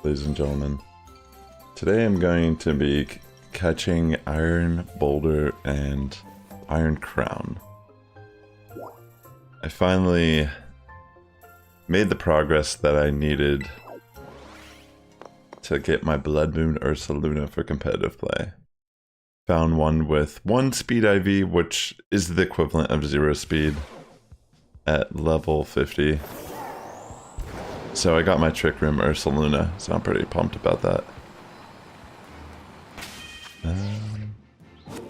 ladies and gentlemen. Today I'm going to be catching Iron Boulder and Iron Crown. I finally made the progress that I needed to get my Blood Moon Ursaluna for competitive play. Found one with 1 speed IV, which is the equivalent of 0 speed at level 50. So I got my Trick Room Ursaluna, so I'm pretty pumped about that.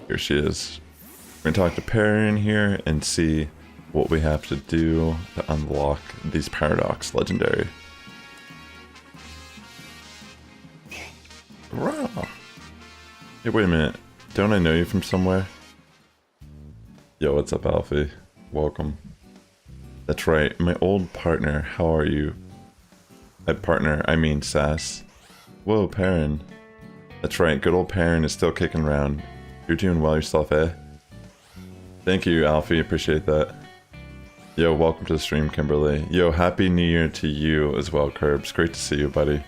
Here she is. We're gonna talk to Perrin here and see what we have to do to unlock these Paradox Legendary. Hurrah! Hey, wait a minute. Don't I know you from somewhere? Yo, what's up, Alfie? Welcome. That's right, my old partner. How are you? By partner, I mean Sass. Whoa, Perrin. That's right, good old Perrin is still kicking around. You're doing well yourself, eh? Thank you, Alfie. Appreciate that. Yo, welcome to the stream, Kimberly. Yo, happy new year to you as well, Curbs. Great to see you, buddy.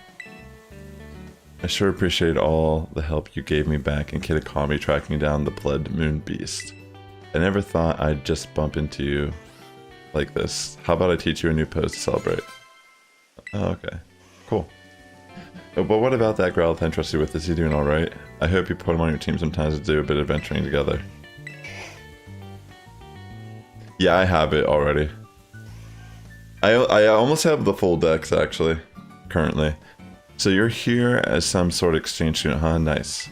I sure appreciate all the help you gave me back in Kitakami tracking down the Blood Moon Beast. I never thought I'd just bump into you like this. How about I teach you a new pose to celebrate? Oh, okay. Cool. But what about that Growlithe I trust you with? Is he doing alright? I hope you put him on your team sometimes to do a bit of adventuring together. Yeah, I have it already. I almost have the full Dex, actually, currently. So you're here as some sort of exchange student, huh? Nice.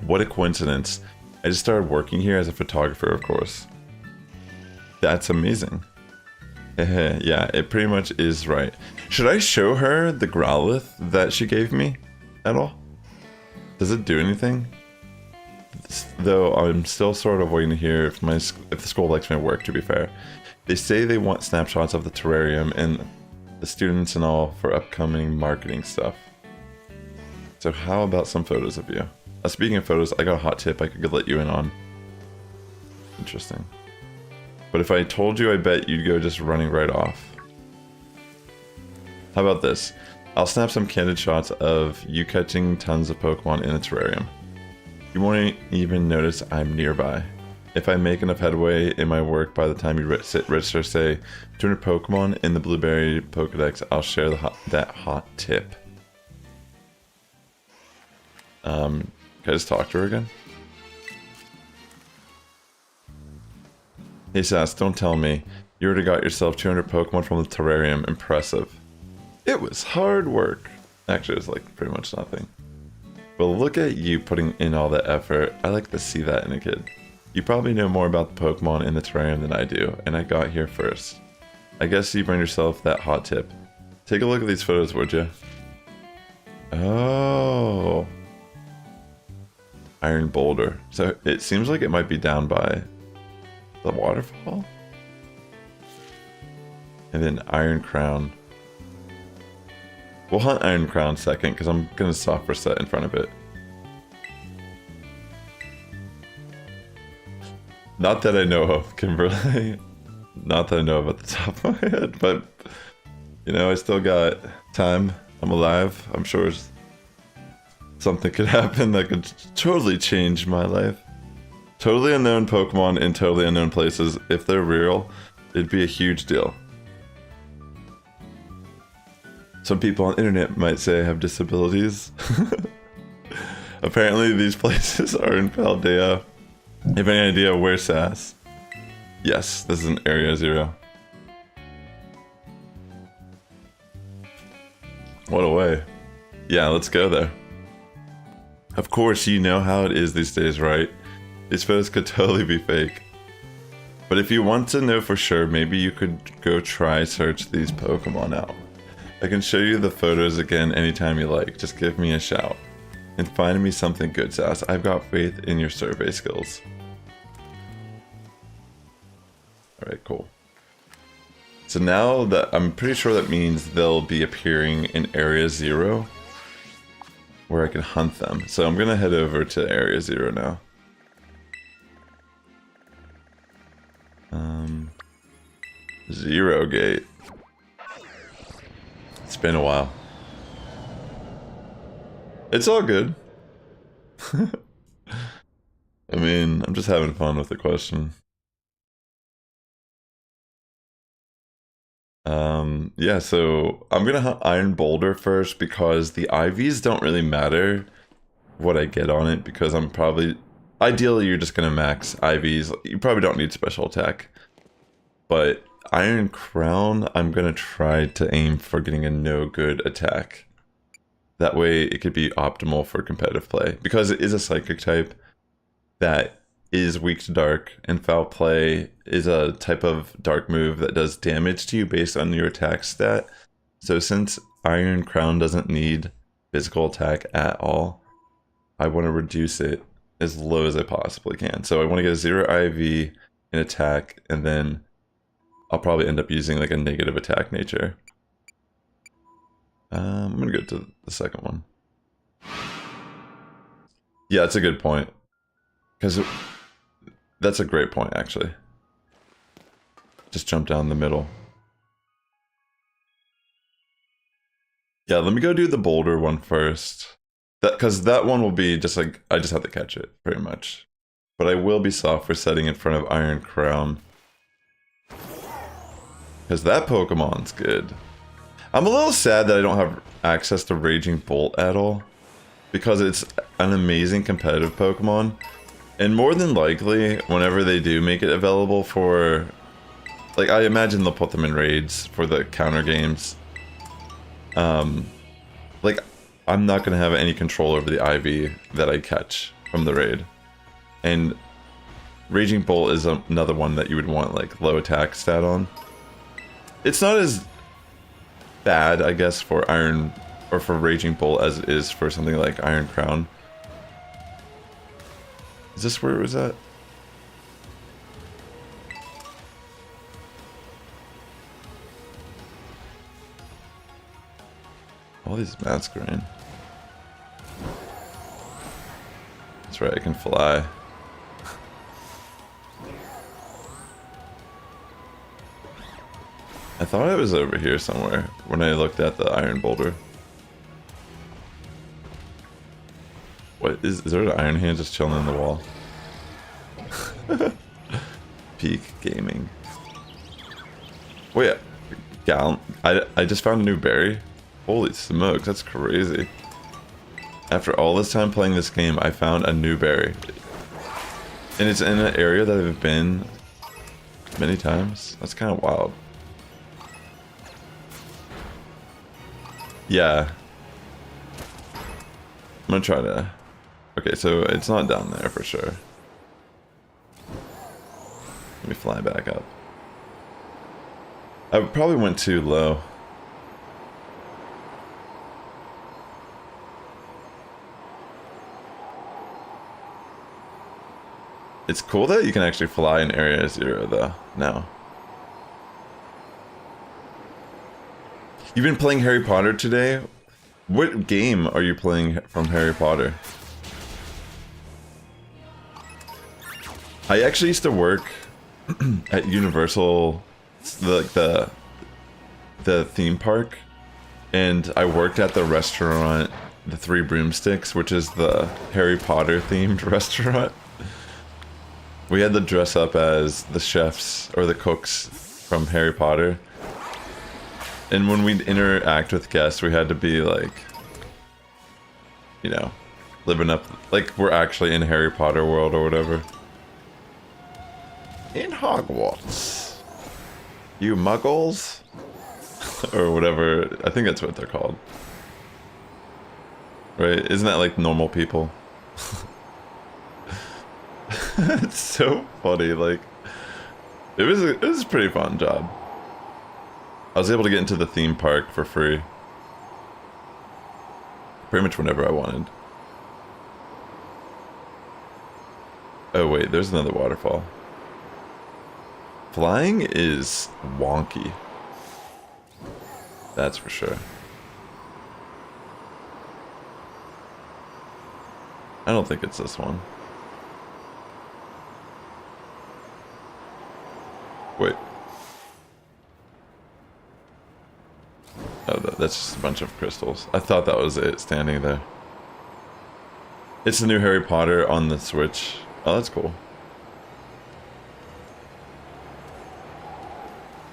What a coincidence. I just started working here as a photographer, of course. That's amazing. Yeah, it pretty much is right. Should I show her the Growlithe that she gave me at all? Does it do anything? Though I'm still sort of waiting to hear if the school likes my work, to be fair. They say they want snapshots of the terrarium and the students and all for upcoming marketing stuff. So how about some photos of you? Speaking of photos, I got a hot tip I could let you in on. Interesting. But if I told you, I bet you'd go just running right off. How about this? I'll snap some candid shots of you catching tons of Pokemon in a terrarium. You won't even notice I'm nearby. If I make enough headway in my work by the time you register, say, 200 Pokemon in the Blueberry Pokédex, I'll share that hot tip. Can I just talk to her again? Hey Sass, don't tell me. You already got yourself 200 Pokemon from the terrarium. Impressive. It was hard work. Actually, it was like pretty much nothing. But look at you putting in all that effort. I like to see that in a kid. You probably know more about the Pokemon in the terrarium than I do, and I got here first. I guess you earned yourself that hot tip. Take a look at these photos, would you? Oh. Iron Boulder. So it seems like it might be down by the waterfall? And then Iron Crown. We'll hunt Iron Crown second, because I'm going to soft reset in front of it. Not that I know of, Kimberly. Not that I know of at the top of my head, but, you know, I still got time. I'm alive. I'm sure something could happen that could totally change my life. Totally unknown Pokemon in totally unknown places. If they're real, it'd be a huge deal. Some people on the internet might say I have disabilities. Apparently these places are in Paldea. Have any idea where Sass? Yes, this is an Area 0. What a way. Yeah, let's go there. Of course, you know how it is these days, right? These photos could totally be fake. But if you want to know for sure, maybe you could go try search these Pokemon out. I can show you the photos again anytime you like. Just give me a shout. And find me something good, Sass. I've got faith in your survey skills. Alright, cool. So now that I'm pretty sure that means they'll be appearing in Area 0, where I can hunt them. So I'm gonna head over to Area 0 now. Zero Gate. It's been a while. It's all good. I mean, I'm just having fun with the question. Yeah, so I'm gonna hunt Iron Boulder first because the IVs don't really matter what I get on it because I'm probably... Ideally, you're just gonna max IVs. You probably don't need special attack. But Iron Crown, I'm gonna try to aim for getting a no good attack. That way it could be optimal for competitive play. Because it is a psychic type that is weak to dark, and foul play is a type of dark move that does damage to you based on your attack stat. So since Iron Crown doesn't need physical attack at all, I want to reduce it as low as I possibly can. So I want to get a 0 IV in attack, and then I'll probably end up using like a negative attack nature. I'm gonna go to the second one. Yeah, that's a good point. Because that's a great point, actually. Just jump down the middle. Yeah, let me go do the Boulder one first. Because that one will be just like, I just have to catch it, pretty much. But I will be soft for setting in front of Iron Crown. Because that Pokemon's good. I'm a little sad that I don't have access to Raging Bolt at all. Because it's an amazing competitive Pokemon. And more than likely, whenever they do make it available for... Like, I imagine they'll put them in raids for the counter games. Like, I'm not going to have any control over the IV that I catch from the raid. And Raging Bolt is another one that you would want, like, low attack stat on. It's not as bad, I guess, for Iron... or for Raging Bolt as it is for something like Iron Crown. Is this where it was at? All these masquerade. That's right, I can fly. I thought it was over here somewhere when I looked at the Iron Boulder. What is there an Iron Hand just chilling in the wall? Peak gaming. Wait, I just found a new berry? Holy smokes, that's crazy. After all this time playing this game, I found a new berry. And it's in an area that I've been many times. That's kind of wild. Yeah. I'm gonna try to... Okay, so it's not down there for sure. Let me fly back up. I probably went too low. It's cool that you can actually fly in Area 0 though, now. You've been playing Harry Potter today? What game are you playing from Harry Potter? I actually used to work at Universal, the theme park, and I worked at the restaurant, the Three Broomsticks, which is the Harry Potter themed restaurant. We had to dress up as the chefs or the cooks from Harry Potter. And when we'd interact with guests, we had to be like, you know, living up, like we're actually in Harry Potter world or whatever. In Hogwarts. You muggles? Or whatever, I think that's what they're called. Right? Isn't that like normal people? It's so funny, like, it was a pretty fun job. I was able to get into the theme park for free. Pretty much whenever I wanted. Oh wait, there's another waterfall. Flying is wonky. That's for sure. I don't think it's this one. Wait. Oh, that's just a bunch of crystals. I thought that was it standing there. It's the new Harry Potter on the Switch. Oh, that's cool.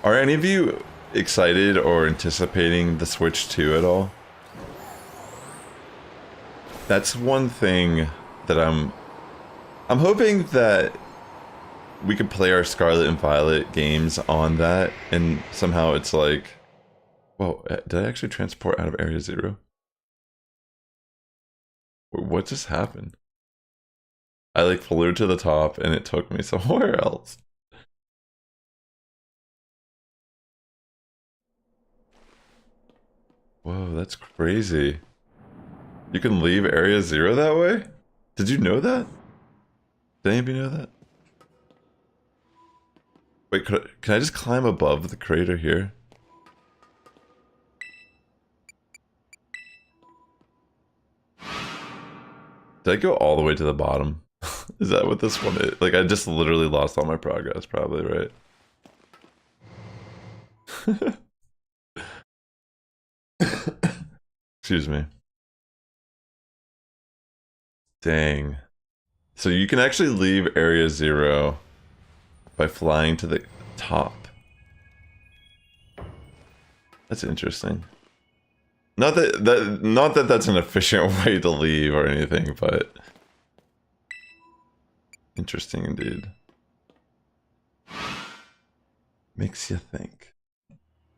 Are any of you excited or anticipating the Switch 2 at all? That's one thing that I'm hoping that we could play our Scarlet and Violet games on that, and somehow it's like, whoa, did I actually transport out of Area 0? What just happened? I like flew to the top and it took me somewhere else. Whoa, that's crazy. You can leave Area 0 that way? Did you know that? Did any of you know that? Wait, can I just climb above the crater here? Did I go all the way to the bottom? Is that what this one is? Like, I just literally lost all my progress, probably, right? Excuse me. Dang. So you can actually leave Area 0 by flying to the top. That's interesting. Not that that's an efficient way to leave or anything, but interesting indeed. Makes you think.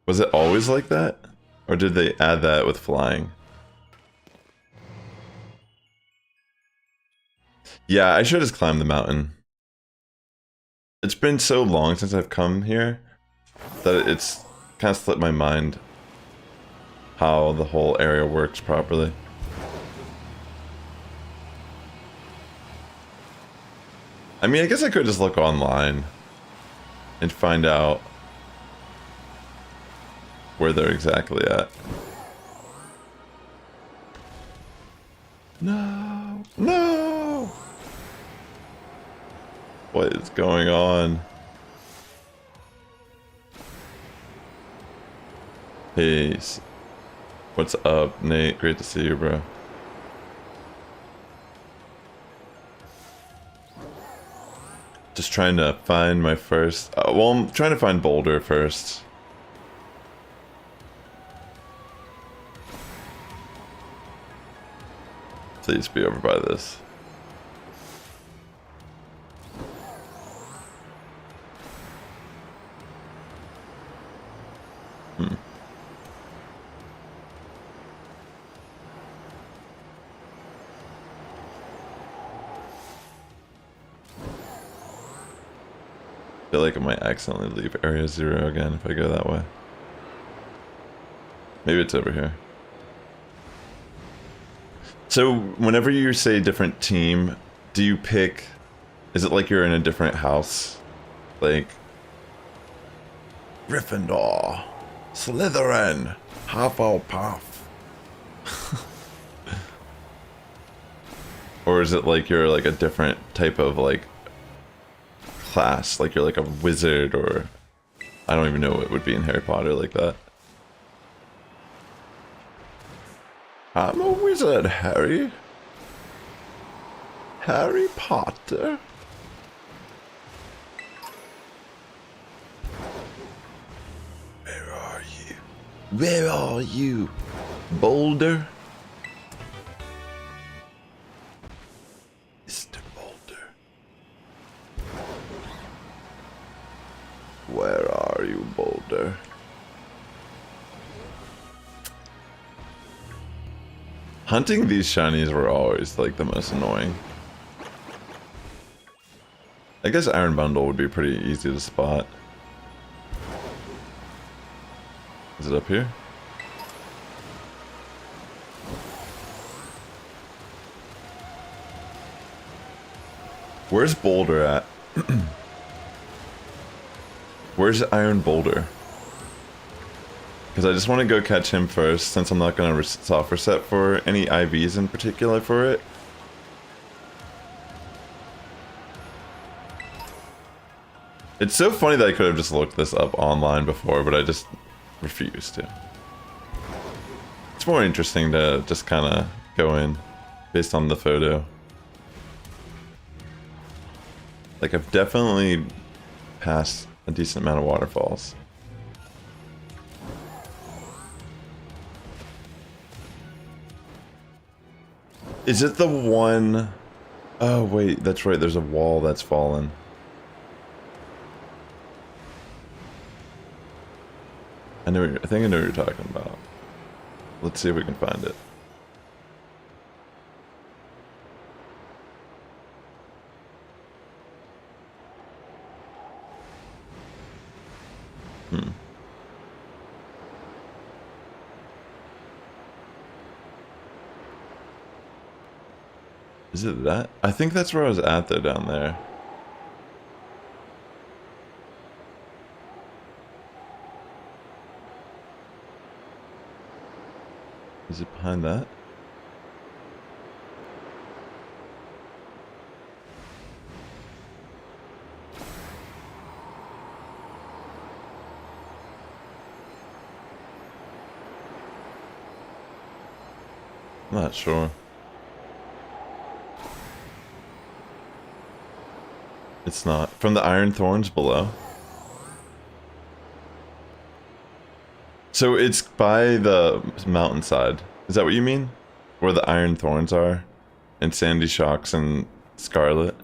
Was it always like that? Or did they add that with flying? Yeah, I should just climb the mountain. It's been so long since I've come here that it's kind of slipped my mind how the whole area works properly. I mean, I guess I could just look online and find out where they're exactly at. No! No! What is going on? Peace. What's up, Nate? Great to see you, bro. Just trying to find my first... well, I'm trying to find Boulder first. Please be over by this. I feel like I might accidentally leave Area 0 again if I go that way. Maybe it's over here. So, whenever you say different team, do you pick... Is it like you're in a different house? Like... Gryffindor, Slytherin, Hufflepuff. Or is it like you're like a different type of like... class, like you're like a wizard, or I don't even know what would be in Harry Potter like that. I'm a wizard, Harry. Harry Potter. Where are you? Where are you, Boulder? Where are you, Boulder? Hunting these shinies were always like the most annoying. I guess Iron Bundle would be pretty easy to spot. Is it up here? Where's Boulder at? Where's Iron Boulder? Because I just want to go catch him first, since I'm not going to soft reset for any IVs in particular for it. It's so funny that I could have just looked this up online before, but I just refused to. It's more interesting to just kind of go in based on the photo. Like, I've definitely passed a decent amount of waterfalls. Is it the one... Oh, wait, that's right. There's a wall that's fallen. I think I know what you're talking about. Let's see if we can find it. Is it that? I think that's where I was at though, down there. Is it behind that? I'm not sure. It's not. From the iron thorns below. So it's by the mountainside. Is that what you mean? Where the iron thorns are? And Sandy Shocks and Scarlet?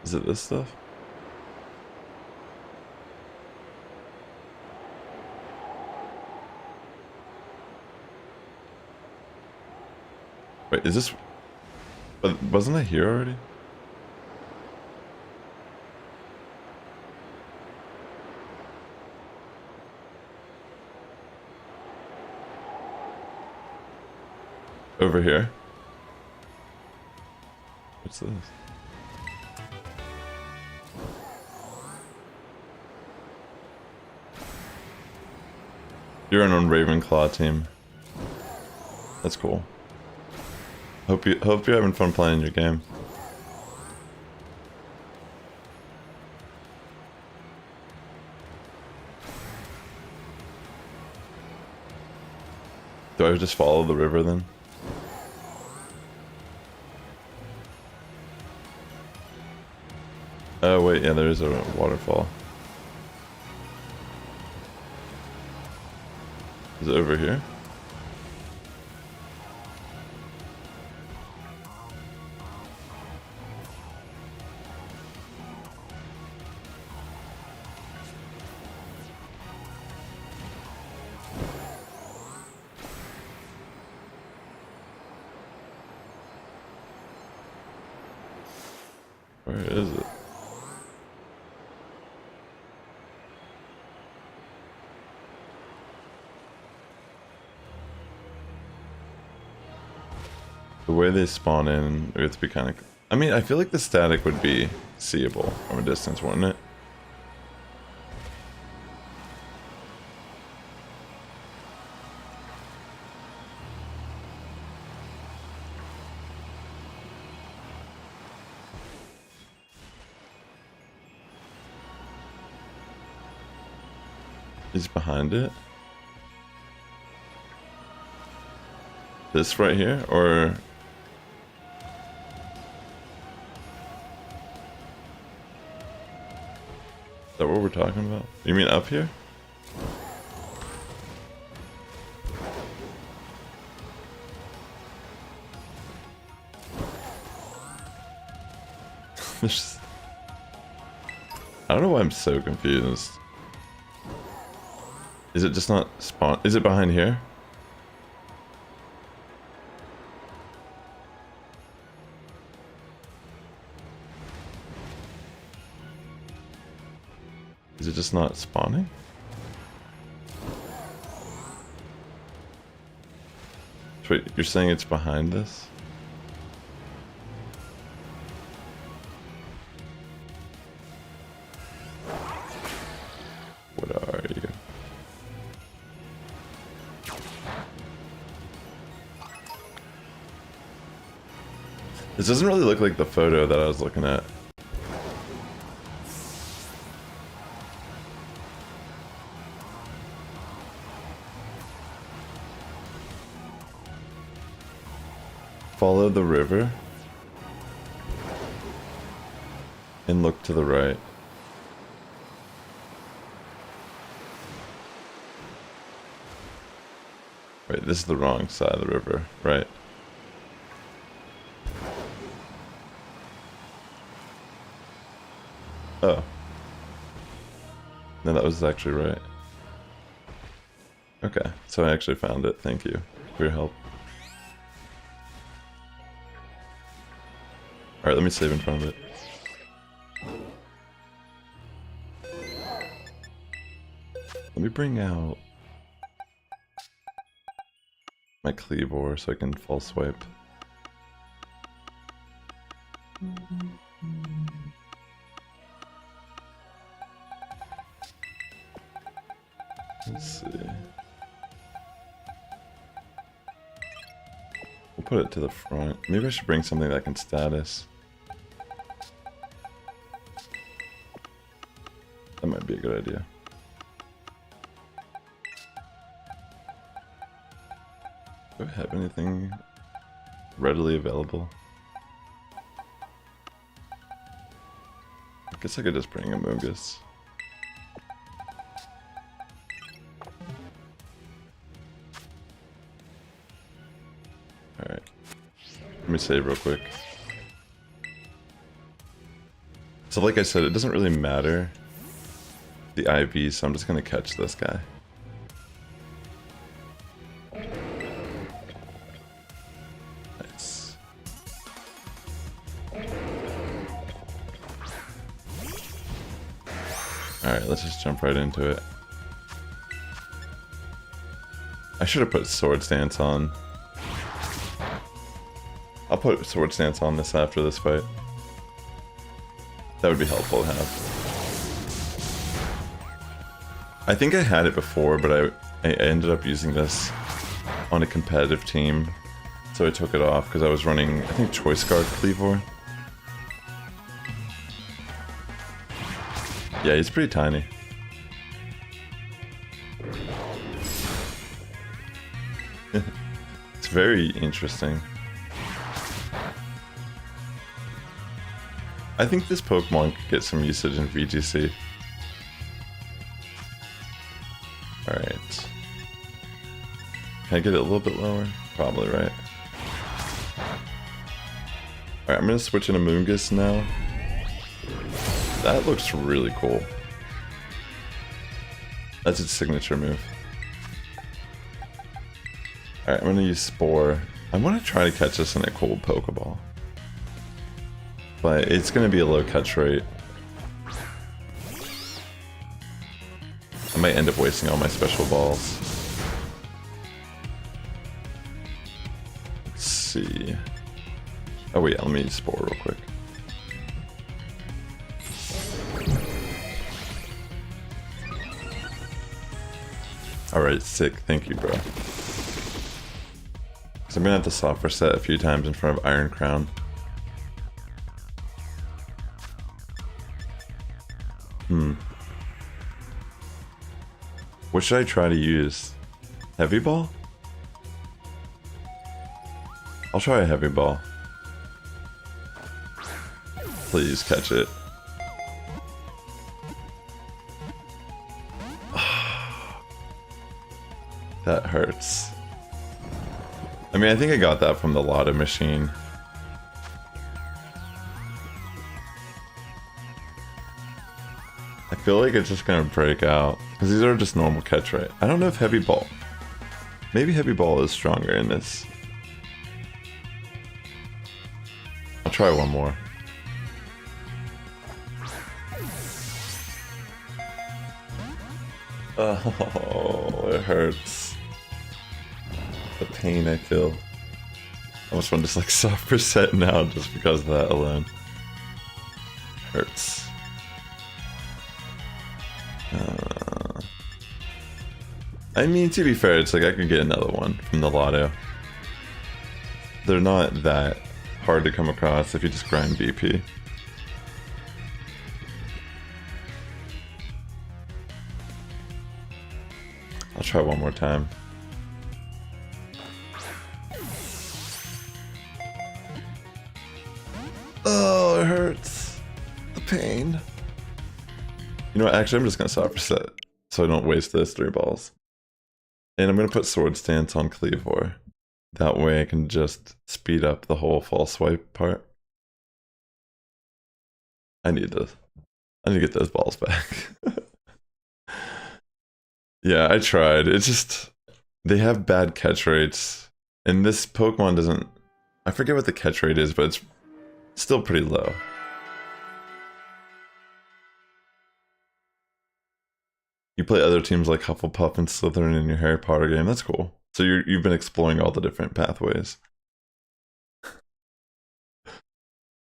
Is it this stuff? Wait, is this... Wasn't I here already? Over here? What's this? You're on Ravenclaw team. That's cool. Hope you're having fun playing your game. Do I just follow the river then? Oh wait, yeah, there is a waterfall. Is it over here? Where is it? The way they spawn in, it would be kind of... I mean, I feel like the static would be seeable from a distance, wouldn't it? He's behind it. This right here, or... Is that what we're talking about? You mean up here? I don't know why I'm so confused. Is it just not spawn? Is it behind here? Is it just not spawning? Wait, you're saying it's behind this? What are you? This doesn't really look like the photo that I was looking at. Follow the river and look to the right. Wait, this is the wrong side of the river, right? Oh. No, that was actually right. Okay, so I actually found it. Thank you for your help. Alright, let me save in front of it. Let me bring out my Cleavor so I can full swipe. Let's see. We'll put it to the front. Maybe I should bring something that can status. That might be a good idea. Do I have anything readily available? I guess I could just bring a Mungus. Alright. Let me save real quick. So like I said, it doesn't really matter the IV, so I'm just gonna catch this guy. Nice. Alright, let's just jump right into it. I should have put Sword Stance on. I'll put Sword Stance on this after this fight. That would be helpful to have. I think I had it before, but I ended up using this on a competitive team, so I took it off because I was running, I think, Choice Guard Cleavor. Yeah, he's pretty tiny. It's very interesting. I think this Pokemon could get some usage in VGC. Alright. Can I get it a little bit lower? Probably, right? Alright, I'm gonna switch into Mungus now. That looks really cool. That's its signature move. Alright, I'm gonna use Spore. I want to try to catch this in a cold Pokeball. But it's going to be a low catch rate. I might end up wasting all my special balls. Let's see. Oh wait, let me use Spore real quick. Alright, sick. Thank you, bro. Because I'm going to have to soft reset a few times in front of Iron Crown. What should I try to use? Heavy Ball? I'll try a Heavy Ball. Please catch it. That hurts. I mean, I think I got that from the Lotto machine. I feel like it's just gonna break out, because these are just normal catch rate. I don't know if Heavy Ball... Maybe Heavy Ball is stronger in this. I'll try one more. Oh, it hurts. The pain I feel. I almost want to just like soft reset now just because of that alone. Hurts. I mean, to be fair, it's like I could get another one from the Lotto. They're not that hard to come across if you just grind BP. I'll try one more time. pain. You know what, actually I'm just gonna stop reset so I don't waste those 3 balls. And I'm gonna put Sword Stance on Cleavor. That way I can just speed up the whole false swipe part. I need to get those balls back. Yeah, I tried. It's just, they have bad catch rates. And this Pokemon doesn't, I forget what the catch rate is, but it's still pretty low. You play other teams like Hufflepuff and Slytherin in your Harry Potter game, that's cool. So you've been exploring all the different pathways.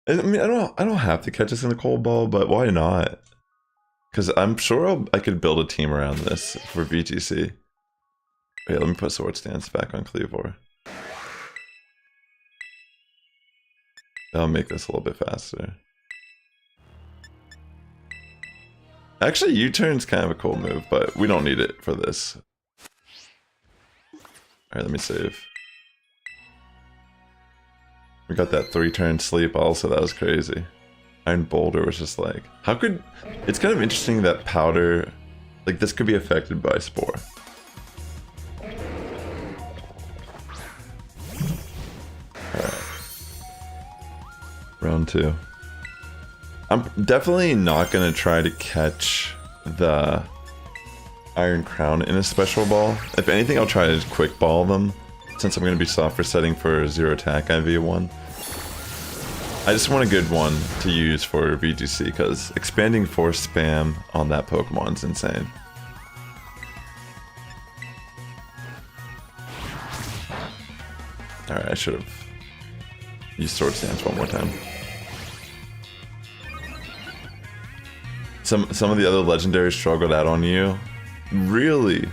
I mean, I don't have to catch this in the cold ball, but why not? Because I'm sure I could build a team around this for VGC. Wait, let me put Sword Stance back on Cleavor. That'll make this a little bit faster. Actually, U-turn's kind of a cool move, but we don't need it for this. Alright, let me save. We got that 3-turn sleep also, that was crazy. Iron Boulder was just like, how could... It's kind of interesting that Powder, like this could be affected by Spore. Alright. Round 2. I'm definitely not gonna try to catch the Iron Crown in a special ball. If anything, I'll try to quick ball them, since I'm gonna be soft resetting for 0 attack IV1. I just want a good one to use for VGC, because expanding force spam on that Pokemon's insane. Alright, I should have used Sword Stance one more time. Some of the other legendaries struggled out on you. Really?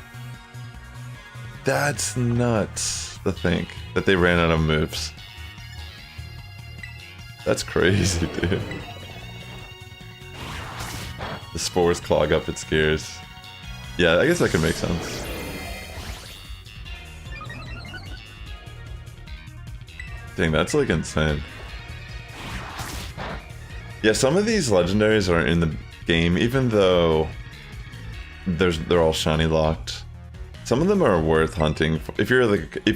That's nuts to think that they ran out of moves. That's crazy, dude. The spores clog up its gears. Yeah, I guess that could make sense. Dang, that's like insane. Yeah, some of these legendaries are in the game, even though they're all shiny locked. Some of them are worth hunting. If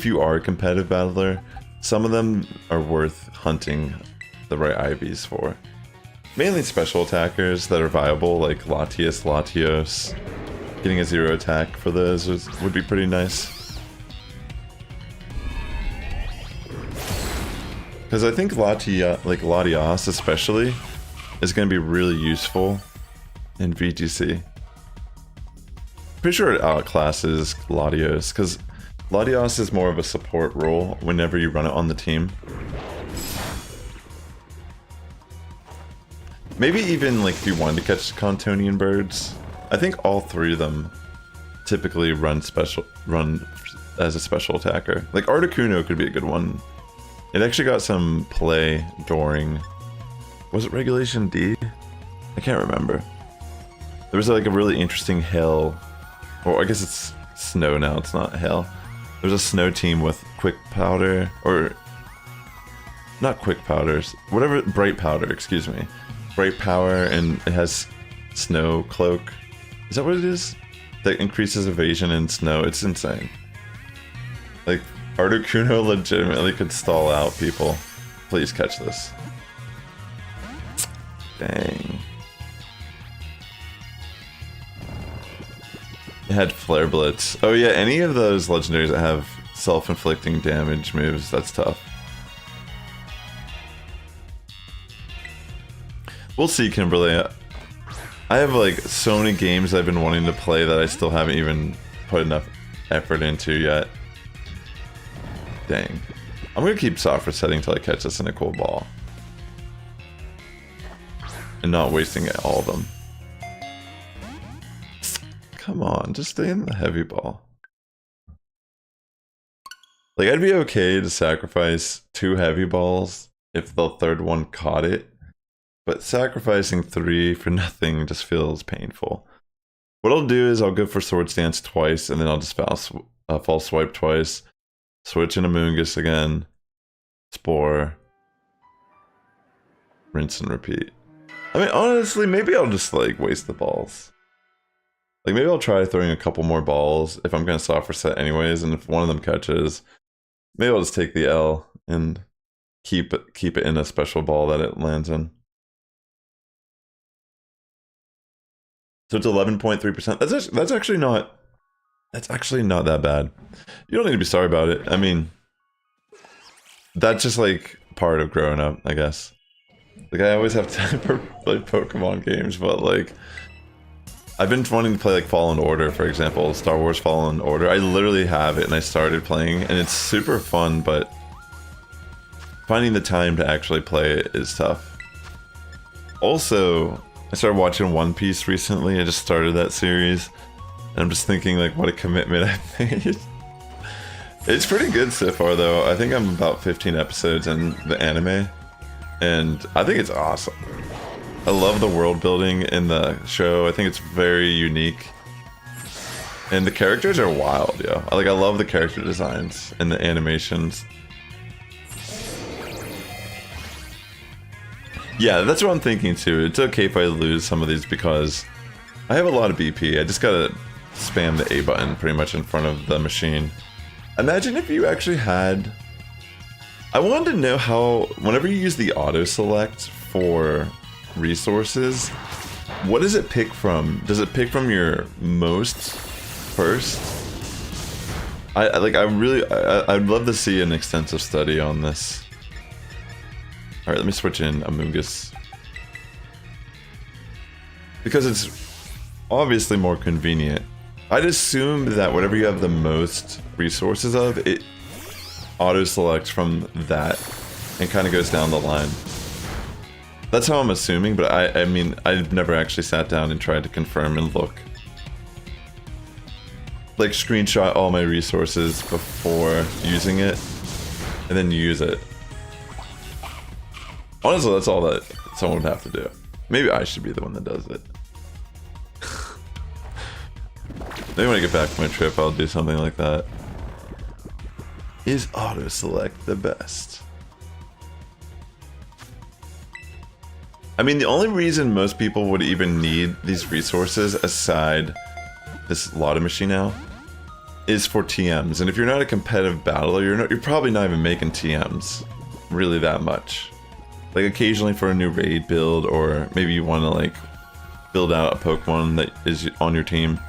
you are a competitive battler, some of them are worth hunting the right IVs for. Mainly special attackers that are viable, like Latios. Getting a 0 attack for those would be pretty nice. Because I think Latios especially is going to be really useful in VGC. Pretty sure it outclasses Latios, because Latios is more of a support role whenever you run it on the team. Maybe even like if you wanted to catch Contonian birds, I think all 3 of them typically run as a special attacker. Like Articuno could be a good one. It actually got some play during, was it Regulation D? I can't remember. There was like a really interesting hail, or I guess it's snow now, it's not hail. There's a snow team with Quick Powder, or not Quick Powders, whatever, Bright Powder, excuse me. Bright Power, and it has Snow Cloak. Is that what it is? That increases evasion in snow. It's insane. Like, Articuno legitimately could stall out people. Please catch this. Dang. It had Flare Blitz. Oh yeah, any of those legendaries that have self-inflicting damage moves, that's tough. We'll see, Kimberly. I have like so many games I've been wanting to play that I still haven't even put enough effort into yet. Dang. I'm gonna keep soft resetting till I catch this in a cold ball. And not wasting all of them. Come on, just stay in the heavy ball. Like, I'd be okay to sacrifice 2 heavy balls if the 3rd one caught it. But sacrificing 3 for nothing just feels painful. What I'll do is I'll go for Sword Stance twice, and then I'll just false swipe twice. Switch into Moongus again. Spore. Rinse and repeat. I mean, honestly, maybe I'll just like waste the balls. Like maybe I'll try throwing a couple more balls if I'm gonna soft reset anyways, and if one of them catches, maybe I'll just take the L and keep it in a special ball that it lands in. So it's 11.3%. That's actually not that bad. You don't need to be sorry about it. I mean, that's just like part of growing up, I guess. Like I always have time for like Pokemon games, but like I've been wanting to play like Fallen Order, for example, Star Wars Fallen Order. I literally have it and I started playing and it's super fun, but finding the time to actually play it is tough. Also, I started watching One Piece recently. I just started that series and I'm just thinking like what a commitment I've made. It's pretty good so far though. I think I'm about 15 episodes in the anime and I think it's awesome. I love the world building in the show. I think it's very unique. And the characters are wild, yo. I love the character designs and the animations. Yeah, that's what I'm thinking too. It's okay if I lose some of these because I have a lot of BP. I just gotta spam the A button pretty much in front of the machine. Imagine if you actually had... I wanted to know how, whenever you use the auto select for resources, what does it pick from? Does it pick from your most first? I'd love to see an extensive study on this. All right, let me switch in Amoonguss because it's obviously more convenient. I'd assume that whatever you have the most resources of, it auto selects from that and kind of goes down the line. That's how I'm assuming, but I mean, I've never actually sat down and tried to confirm and look. Like, screenshot all my resources before using it, and then use it. Honestly, that's all that someone would have to do. Maybe I should be the one that does it. Maybe when I get back from my trip, I'll do something like that. Is auto-select the best? I mean, the only reason most people would even need these resources aside this Lotto machine now is for TMs. And if you're not a competitive battler, you're probably not even making TMs really that much. Like occasionally for a new raid build, or maybe you want to like build out a Pokemon that is on your team.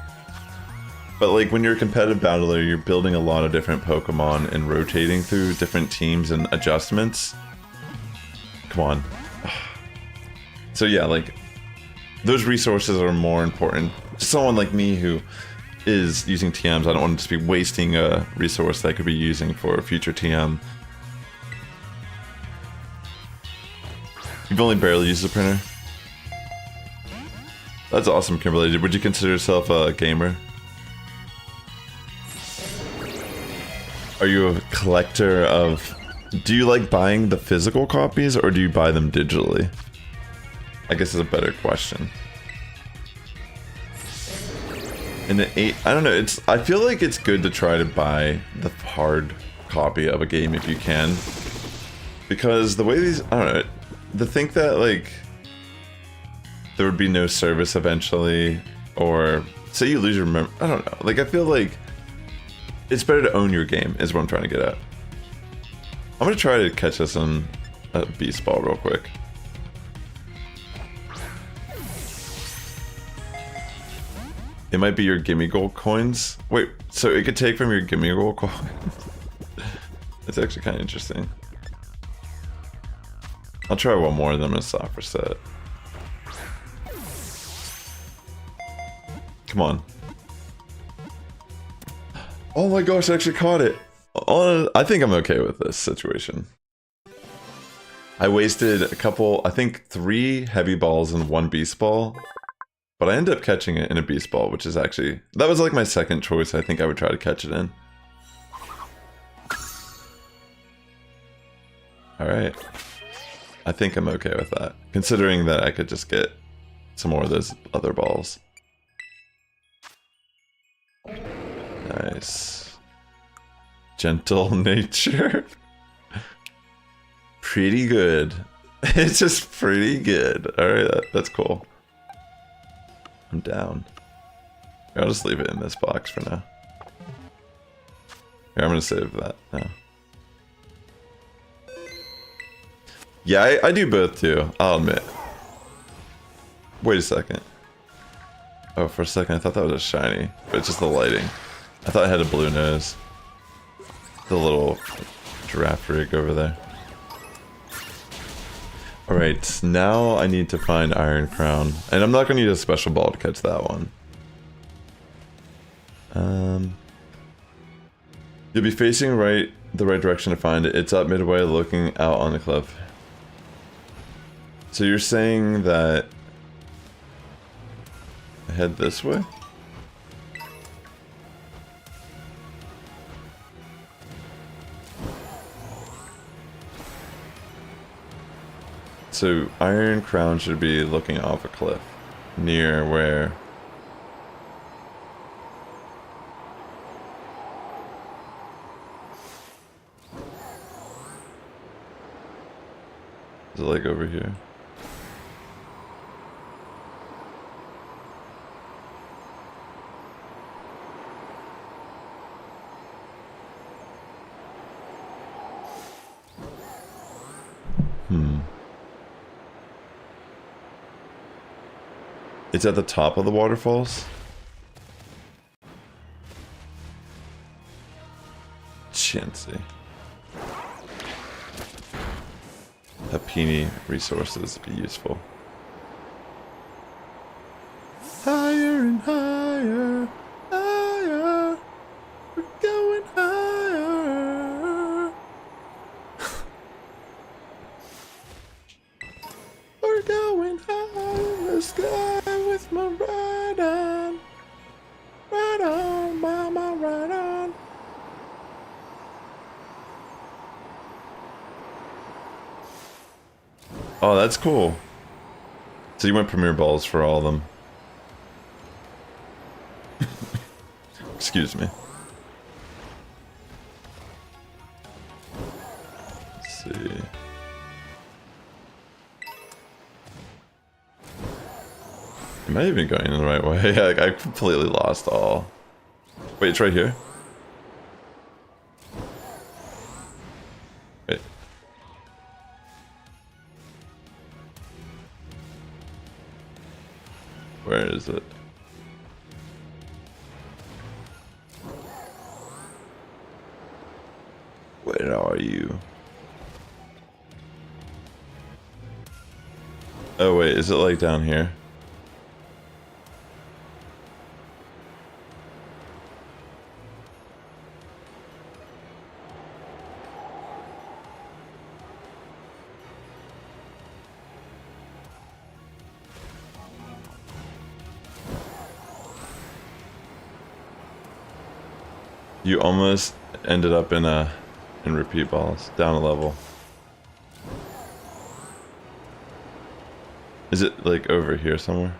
But like when you're a competitive battler, you're building a lot of different Pokemon and rotating through different teams and adjustments. Come on. So yeah, like those resources are more important. Someone like me who is using TMs, I don't want to just be wasting a resource that I could be using for a future TM. You've only barely used the printer. That's awesome, Kimberly. Would you consider yourself a gamer? Are you a collector of... Do you like buying the physical copies or do you buy them digitally? I guess is a better question. In the 8, I don't know, I feel like it's good to try to buy the hard copy of a game if you can. Because the way these, I don't know, to think that like there would be no service eventually, or say you lose your memory, I don't know. Like I feel like it's better to own your game is what I'm trying to get at. I'm gonna try to catch us on a beast ball real quick. It might be your gimme gold coins. Wait, so it could take from your gimme gold coins? That's actually kind of interesting. I'll try one more and then I'm gonna stop for set. Come on. Oh my gosh, I actually caught it. I think I'm okay with this situation. I wasted a couple, I think 3 heavy balls and 1 beast ball. But I ended up catching it in a beast ball, which is actually... That was like my second choice I think I would try to catch it in. Alright. I think I'm okay with that. Considering that I could just get some more of those other balls. Nice. Gentle nature. Pretty good. It's just pretty good. Alright, that's cool. I'm down. I'll just leave it in this box for now. Here, I'm gonna save that now. Yeah, I do both too, I'll admit. Wait a second. Oh, for a second I thought that was a shiny, but it's just the lighting. I thought it had a blue nose. The little giraffe rig over there. Alright, now I need to find Iron Crown. And I'm not going to use a special ball to catch that one. You'll be facing the right direction to find it. It's up midway looking out on the cliff. So you're saying that I head this way? So Iron Crown should be looking off a cliff near where is it, like over here? It's at the top of the waterfalls? Chancy. Hapini resources be useful. Higher and higher, higher, we're going higher. We're going higher in the sky with my right on, mama, right on. Oh, that's cool. So you went Premier Balls for all of them. Excuse me. Let's see. Am I even going in the right way? I completely lost all. Wait, it's right here? Wait. Where is it? Where are you? Oh wait, is it like down here? You almost ended up in repeat balls, down a level. Is it like over here somewhere?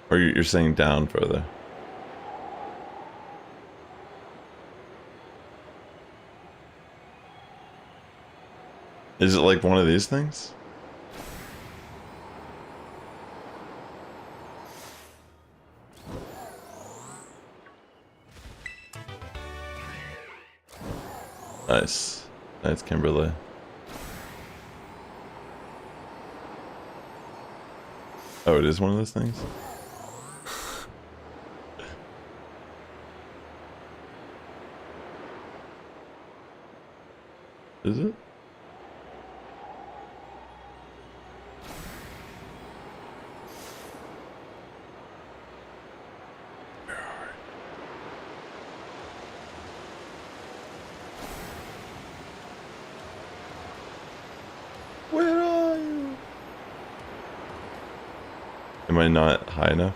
Or you're saying down further? Is it like one of these things? Nice. Nice, Kimberly. Oh, it is one of those things? Is it? Where are you? Am I not high enough?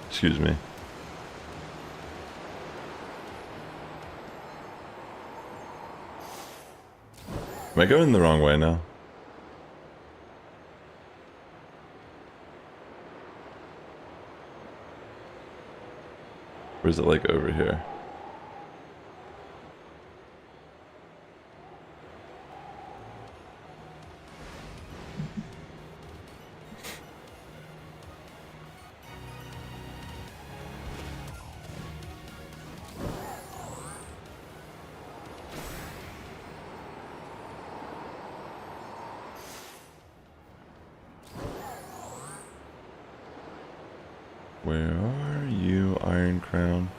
Excuse me. Am I going the wrong way now? Or is it like over here? Where are you, Iron Crown?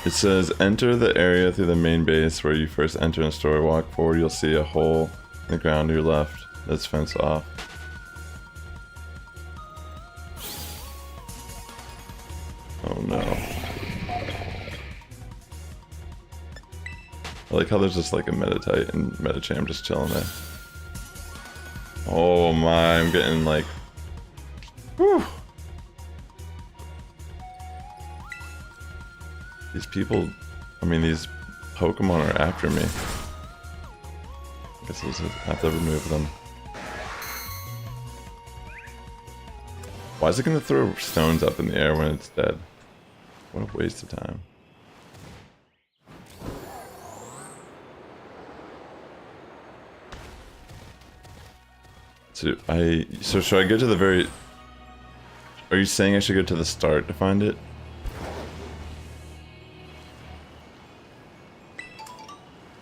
It says, enter the area through the main base where you first enter in the store. Walk forward, you'll see a hole in the ground to your left that's fenced off. Oh no. I like how there's just like a Meditite and Medicham just chilling there. Oh my, I'm getting like... Whew. These people, I mean these Pokemon are after me. I guess I just have to remove them. Why is it gonna throw stones up in the air when it's dead? What a waste of time. So should I go to the very... Are you saying I should go to the start to find it?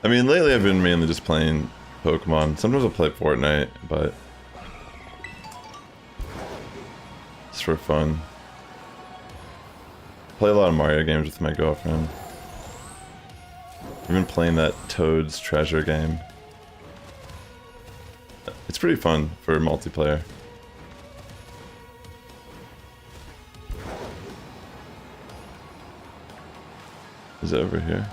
I mean, lately I've been mainly just playing Pokemon. Sometimes I'll play Fortnite, but... it's for fun. Play a lot of Mario games with my girlfriend. I've been playing that Toad's Treasure game. It's pretty fun for multiplayer. Is it over here?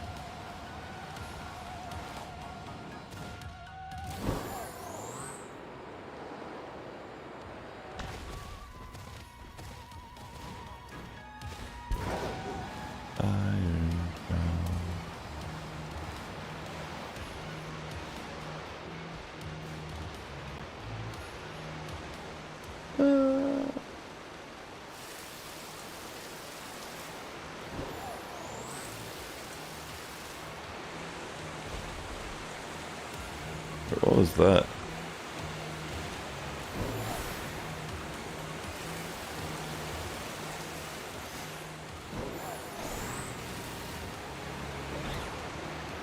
What was that?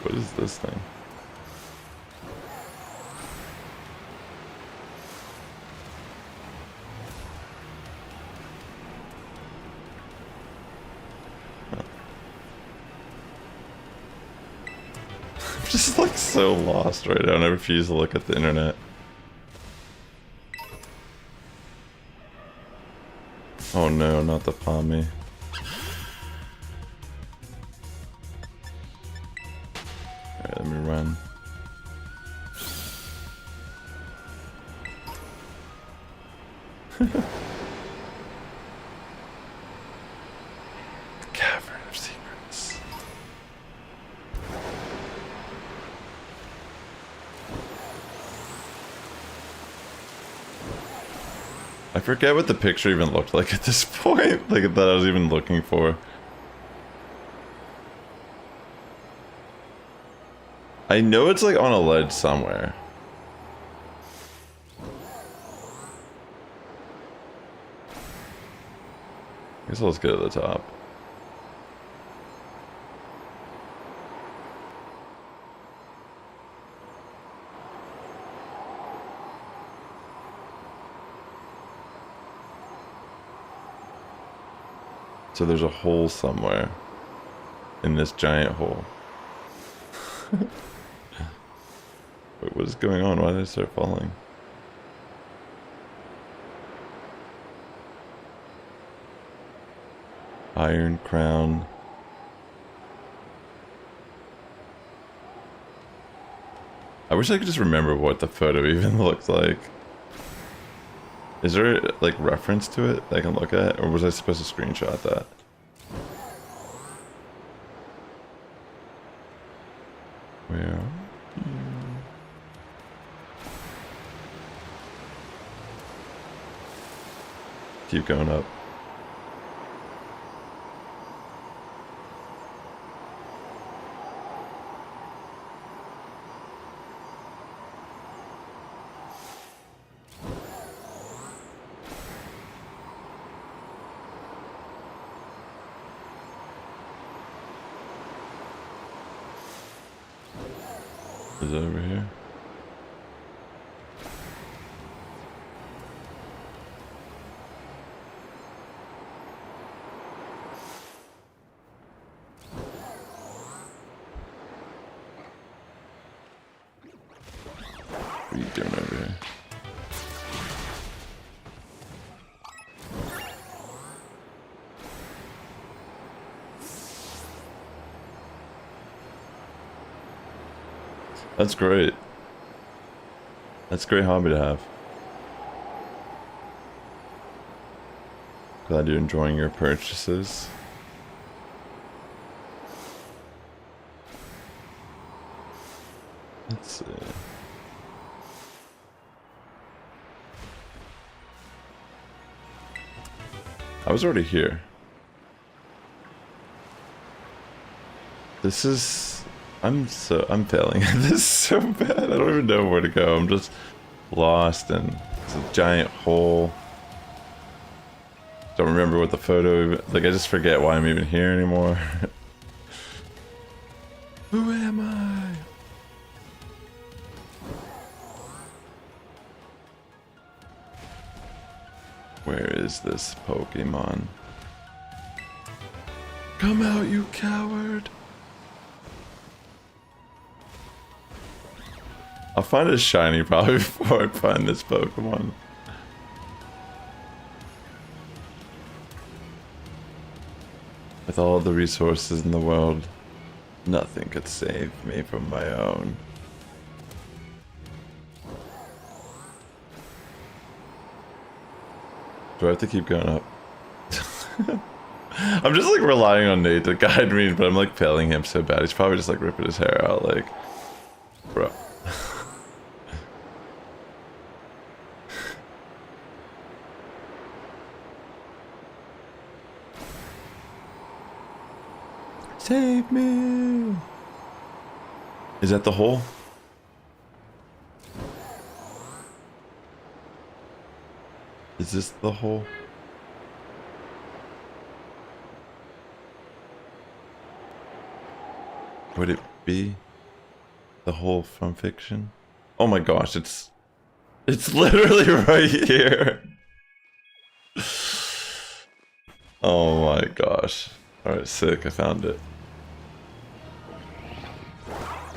What is this thing? I'm just like so lost right now and I refuse to look at the internet. Oh no, not the Pommy. Alright, let me run. Cavern of Secrets. I forget what the picture even looked like at this point, like that I was even looking for. I know it's like on a ledge somewhere. I guess let's go to the top. So there's a hole somewhere in this giant hole. Wait, what is going on? Why did I start falling? Iron Crown. wish I could just remember what the photo even looked like. Is there like reference to it that I can look at, or was I supposed to screenshot that? Where are you? Keep going up. Is it over here? What are you doing over here? That's great. That's a great hobby to have. Glad you're enjoying your purchases. Let's see. I was already here. This is... I'm failing. This is so bad. I don't even know where to go. I'm just lost and it's a giant hole. Don't remember what the photo, like I just forget why I'm even here anymore. Who am I? Where is this Pokemon? Come out, you coward! I'll find a shiny probably before I find this Pokemon. With all the resources in the world, nothing could save me from my own. Do I have to keep going up? I'm just like relying on Nate to guide me, but I'm like failing him so bad. He's probably just like ripping his hair out, like, bro. Save me! Is that the hole? Is this the hole? Would it be the hole from fiction? Oh my gosh, it's literally right here. Oh my gosh. Alright, sick, I found it.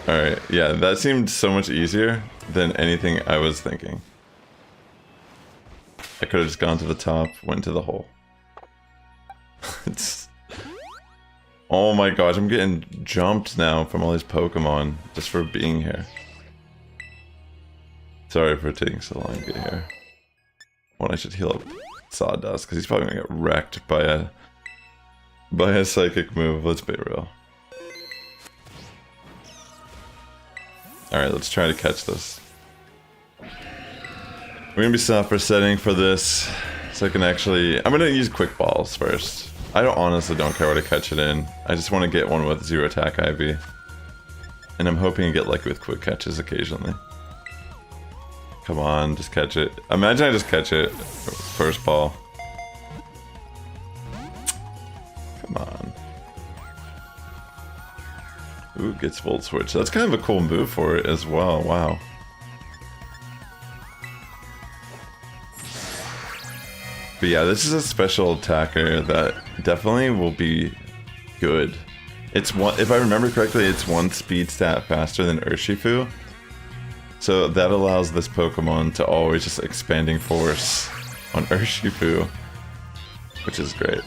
Alright, yeah, that seemed so much easier than anything I was thinking. I could have just gone to the top, went to the hole. Oh my gosh, I'm getting jumped now from all these Pokemon just for being here. Sorry for taking so long to get here. When I should heal up Sawdust, because he's probably gonna get wrecked by a psychic move, let's be real. Alright, let's try to catch this. We're gonna be software setting for this, so I can actually... I'm gonna use quick balls first. I honestly don't care what I catch it in. I just want to get one with 0 attack IV. And I'm hoping to get lucky with quick catches occasionally. Come on, just catch it. Imagine I just catch it first ball. Come on. Ooh, gets Volt Switch. That's kind of a cool move for it as well. Wow. But yeah, this is a special attacker that definitely will be good. It's one, if I remember correctly, it's 1 speed stat faster than Urshifu. So that allows this Pokemon to always just expanding force on Urshifu, which is great.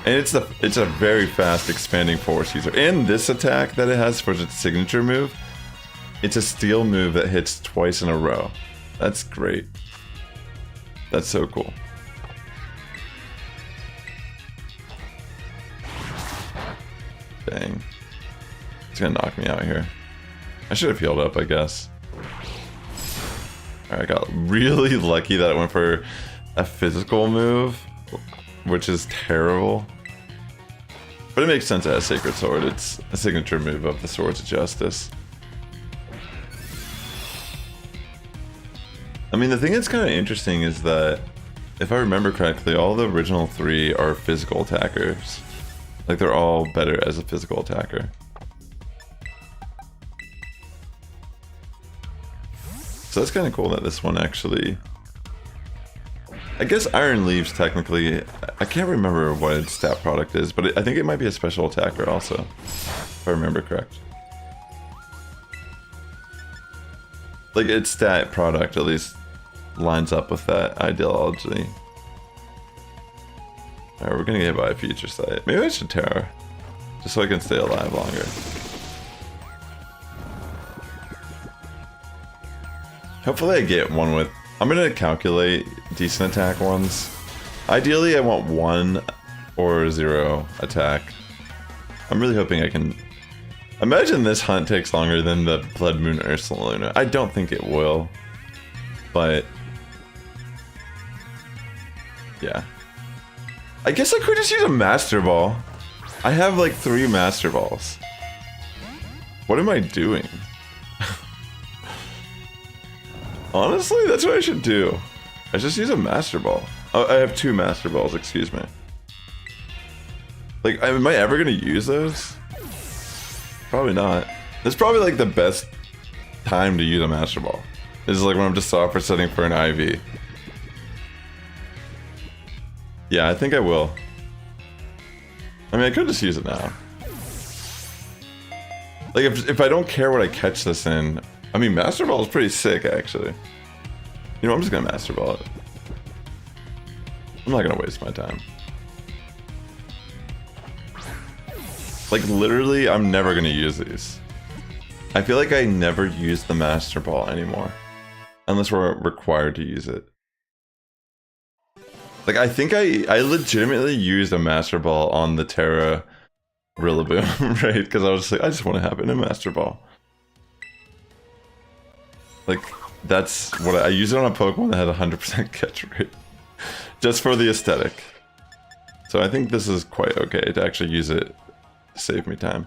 And it's a very fast expanding force user. And this attack that it has for its signature move, it's a steel move that hits twice in a row. That's great. That's so cool. Dang. It's gonna knock me out here. I should have healed up, I guess. Alright, I got really lucky that it went for a physical move, which is terrible. But it makes sense as Sacred Sword. It's a signature move of the Swords of Justice. I mean, the thing that's kind of interesting is that, if I remember correctly, all the original 3 are physical attackers. Like, they're all better as a physical attacker. So that's kind of cool that this one actually... I guess Iron Leaves technically... I can't remember what its stat product is, but I think it might be a special attacker also, if I remember correct. Like, its stat product at least lines up with that ideology. Alright, we're gonna get by a future sight. Maybe I should Terror, just so I can stay alive longer. Hopefully I get one with... I'm gonna calculate decent attack ones. Ideally I want 1 or 0 attack. I'm really hoping I can... Imagine this hunt takes longer than the Blood Moon Ursaluna. I don't think it will, but... yeah. I guess I could just use a Master Ball. I have like 3 Master Balls. What am I doing? Honestly, that's what I should do. I just use a Master Ball. Oh, I have 2 Master Balls, excuse me. Like, am I ever gonna use those? Probably not. That's probably like the best time to use a Master Ball. This is like when I'm just software setting for an IV. Yeah, I think I will. I mean, I could just use it now. Like, if I don't care what I catch this in... I mean, Master Ball is pretty sick, actually. You know, I'm just gonna Master Ball it. I'm not gonna waste my time. Like, literally, I'm never gonna use these. I feel like I never use the Master Ball anymore. Unless we're required to use it. Like, I think I legitimately used a Master Ball on the Terra Rillaboom, right? Because I was just like, I just want to have it in a Master Ball. Like, that's what I used it on a Pokemon that had a 100% catch rate. Just for the aesthetic. So I think this is quite okay to actually use it to save me time.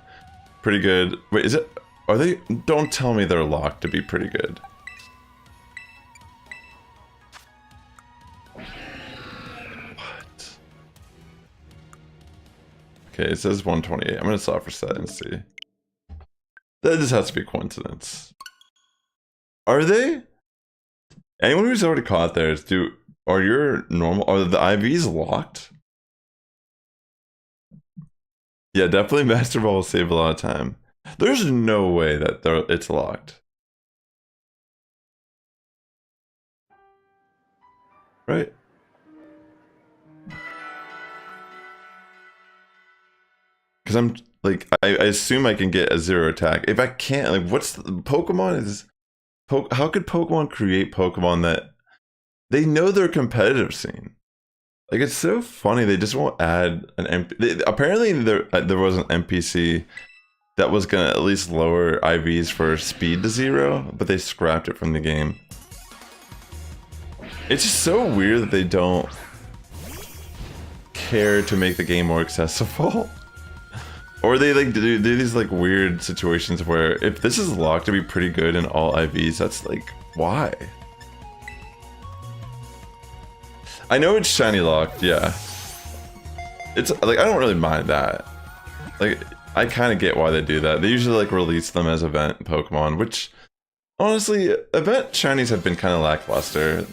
Pretty good. Wait, is it... Are they... Don't tell me they're locked to be pretty good. What? Okay, it says 128. I'm gonna software set and see. That just has to be a coincidence. Are they? Anyone who's already caught theirs, are your normal... Are the IVs locked? Yeah, definitely Master Ball will save a lot of time. There's no way that it's locked. Right? Because I'm, like, I assume I can get a 0 attack. If I can't, like, what's the... Pokemon is... How could Pokemon create Pokemon that... They know their competitive scene. Like, it's so funny, they just won't add an apparently there was an NPC that was gonna at least lower IVs for speed to 0, but they scrapped it from the game. It's just so weird that they don't care to make the game more accessible. Or they like do these like weird situations where if this is locked to be pretty good in all IVs, that's like, why? I know it's shiny locked, yeah. It's like, I don't really mind that. Like, I kind of get why they do that. They usually like release them as event Pokemon, which honestly, event shinies have been kind of lackluster.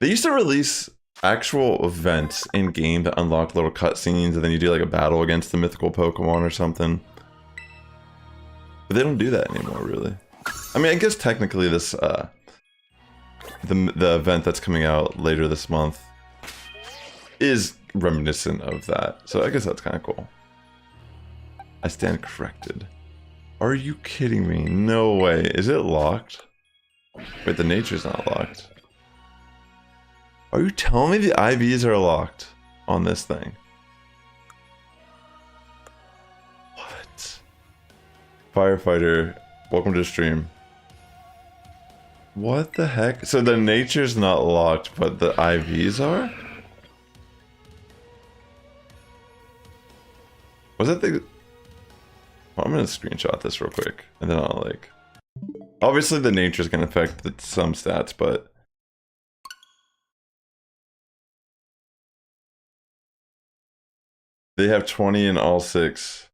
They used to release actual events in game that unlock little cutscenes, and then you do like a battle against the mythical Pokemon or something. But they don't do that anymore, really. I mean, I guess technically this the event that's coming out later this month is reminiscent of that. So I guess that's kind of cool. I stand corrected. Are you kidding me? No way. Is it locked? Wait, the nature's not locked. Are you telling me the IVs are locked on this thing? What? Firefighter, welcome to the stream. What the heck? So the nature's not locked, but the IVs are? Was that the... Well, I'm gonna screenshot this real quick, and then I'll like... Obviously the nature's gonna affect some stats, but... They have 20 in all 6.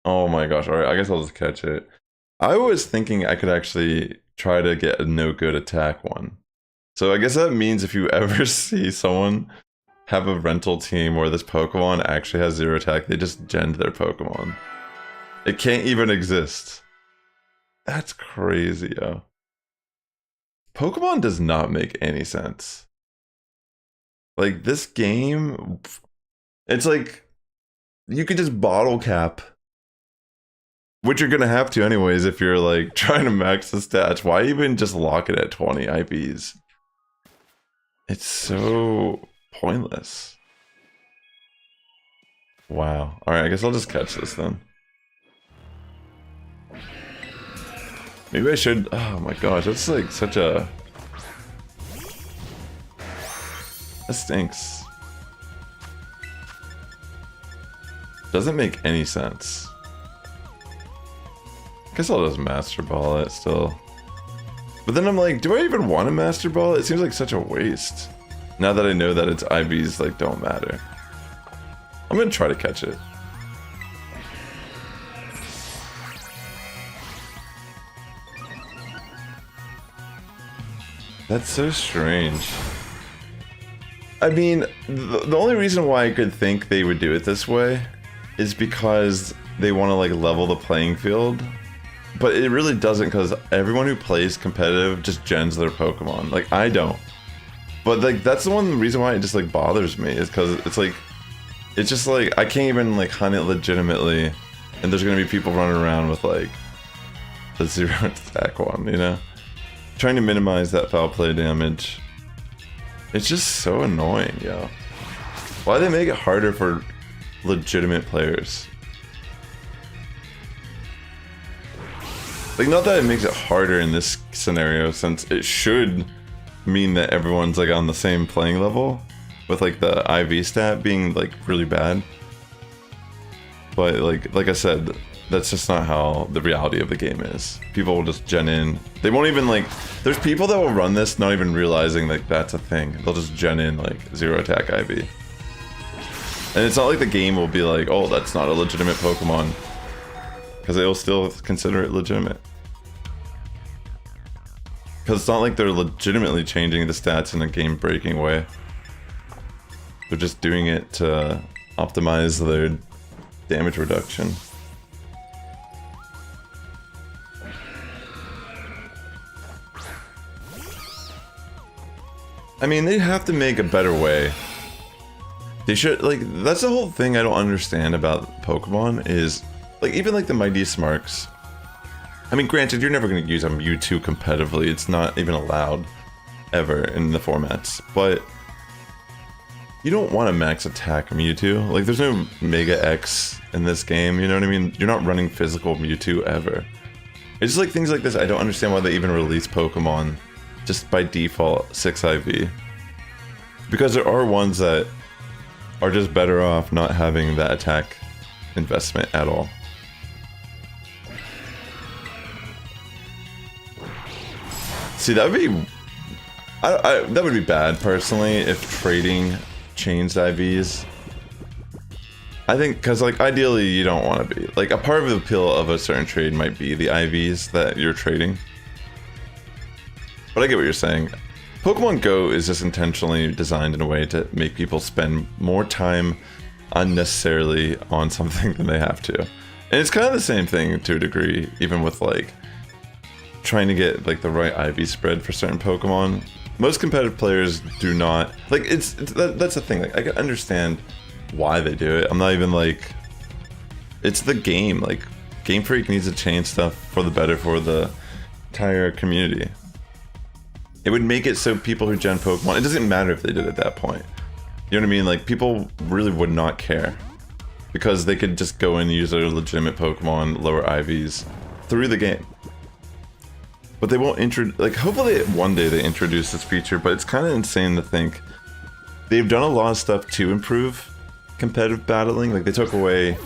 Oh my gosh, alright, I guess I'll just catch it. I was thinking I could actually try to get a no good attack one. So I guess that means if you ever see someone have a rental team where this Pokemon actually has 0 attack, they just gen their Pokemon. It can't even exist. That's crazy, yo. Pokemon does not make any sense. Like, this game... It's like... You could just bottle cap. Which you're gonna have to anyways if you're like trying to max the stats. Why even just lock it at 20 IVs? It's so pointless. Wow. Alright, I guess I'll just catch this then. Maybe I should... Oh my gosh, that's like such a... That stinks. Doesn't make any sense. Guess I'll just Master Ball it still. But then I'm like, do I even want to Master Ball it? It seems like such a waste. Now that I know that its IVs like don't matter. I'm gonna try to catch it. That's so strange. I mean, the only reason why I could think they would do it this way is because they want to like level the playing field. But it really doesn't, because everyone who plays competitive just gens their Pokemon. Like, I don't. But like, that's the one reason why it just like bothers me, is because it's like, it's just like, I can't even like hunt it legitimately, and there's gonna be people running around with like the 0 attack one, you know? Trying to minimize that foul play damage. It's just so annoying, yo. Why do they make it harder for legitimate players? Like, not that it makes it harder in this scenario, since it should mean that everyone's like on the same playing level, with like the IV stat being like really bad. But like I said, that's just not how the reality of the game is. People will just gen in. They won't even like... There's people that will run this not even realizing like that's a thing. They'll just gen in like 0 attack IV. And it's not like the game will be like, oh, that's not a legitimate Pokemon. Because they'll still consider it legitimate. Because it's not like they're legitimately changing the stats in a game-breaking way. They're just doing it to optimize their damage reduction. I mean, they have to make a better way. They should, like, that's the whole thing I don't understand about Pokemon is... Like, even like the Mightiest Marks. I mean, granted, you're never going to use a Mewtwo competitively. It's not even allowed ever in the formats. But you don't want to max attack Mewtwo. Like, there's no Mega X in this game, you know what I mean? You're not running physical Mewtwo ever. It's just like things like this. I don't understand why they even release Pokemon just by default 6 IV. Because there are ones that are just better off not having that attack investment at all. See, that would be... that would be bad, personally, if trading changed IVs. I think, because, like, ideally, you don't want to be. Like, a part of the appeal of a certain trade might be the IVs that you're trading. But I get what you're saying. Pokemon Go is just intentionally designed in a way to make people spend more time unnecessarily on something than they have to. And it's kind of the same thing to a degree, even with, like, trying to get like the right IV spread for certain Pokemon. most competitive players do not like. That's the thing. Like, I can understand why they do it. I'm not even like, it's the game. Like, Game Freak needs to change stuff for the better for the entire community. It would make it so people who gen Pokemon, it doesn't matter if they did it at that point. You know what I mean? Like, people really would not care because they could just go and use their legitimate Pokemon, lower IVs through the game. But they won't like, hopefully one day they introduce this feature, but it's kind of insane to think they've done a lot of stuff to improve competitive battling. Like, they took away,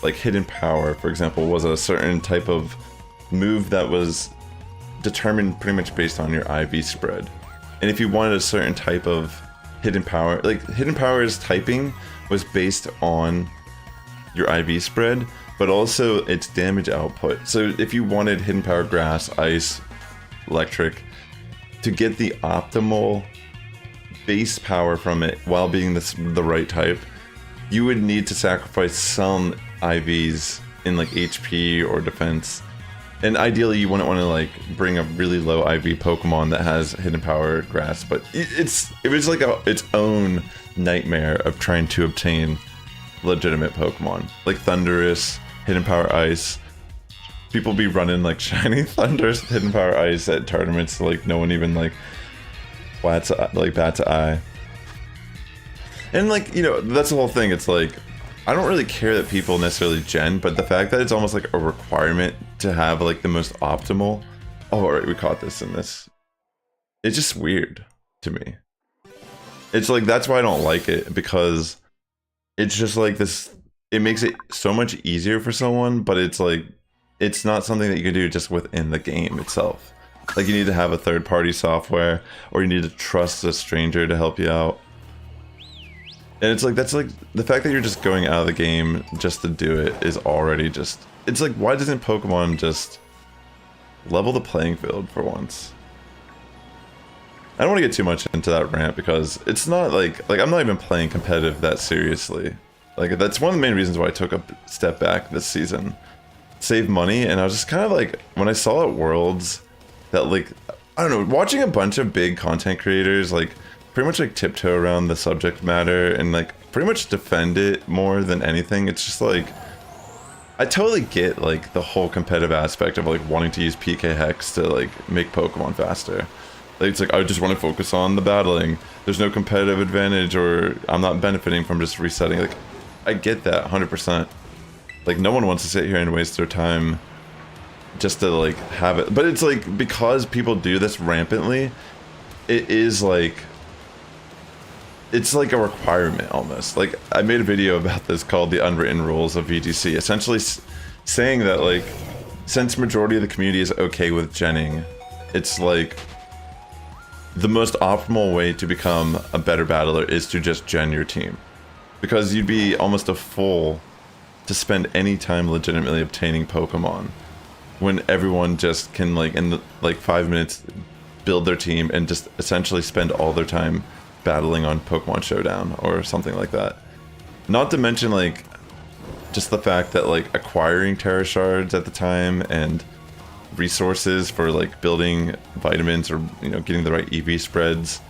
like, hidden power, for example, was a certain type of move that was determined pretty much based on your IV spread. And if you wanted a certain type of hidden power, like, hidden power's typing was based on your IV spread, but also its damage output. So if you wanted hidden power grass, ice, electric, to get the optimal base power from it while being the right type, you would need to sacrifice some IVs in like HP or defense. And ideally you wouldn't want to like bring a really low IV Pokemon that has hidden power grass, but it was like its own nightmare of trying to obtain legitimate Pokemon. Like Thundurus, hidden power ice. People be running like shiny Thundurus, hidden power ice at tournaments, like no one even like bats an eye. And like, you know, that's the whole thing. It's like, I don't really care that people necessarily gen, but the fact that it's almost like a requirement to have like the most optimal. Oh, alright, we caught this in this. It's just weird to me. It's like, that's why I don't like it, because it's just like this, it makes it so much easier for someone, but it's like, it's not something that you can do just within the game itself. Like, you need to have a third-party software, or you need to trust a stranger to help you out. And it's like, that's like, the fact that you're just going out of the game just to do it is already just, it's like, why doesn't Pokemon just level the playing field for once? I don't want to get too much into that rant because it's not like I'm not even playing competitive that seriously. Like, that's one of the main reasons why I took a step back this season. Save money, and I was just kind of like, when I saw at Worlds that, like, I don't know, watching a bunch of big content creators like pretty much like tiptoe around the subject matter and like pretty much defend it more than anything, it's just like, I totally get like the whole competitive aspect of like wanting to use PK Hex to like make Pokemon faster. Like, it's like, I just want to focus on the battling. There's no competitive advantage, or I'm not benefiting from just resetting. Like, I get that 100%. Like, no one wants to sit here and waste their time just to like have it. But it's like, because people do this rampantly, it is like, it's like a requirement almost. Like, I made a video about this called The Unwritten Rules of VGC, essentially saying that, like, since majority of the community is okay with genning, it's like, the most optimal way to become a better battler is to just gen your team. Because you'd be almost a fool to spend any time legitimately obtaining Pokemon when everyone just can, like, in like 5 minutes build their team and just essentially spend all their time battling on Pokemon Showdown or something like that. Not to mention, like, just the fact that, like, acquiring Terra Shards at the time and resources for like building vitamins or, you know, getting the right EV spreads.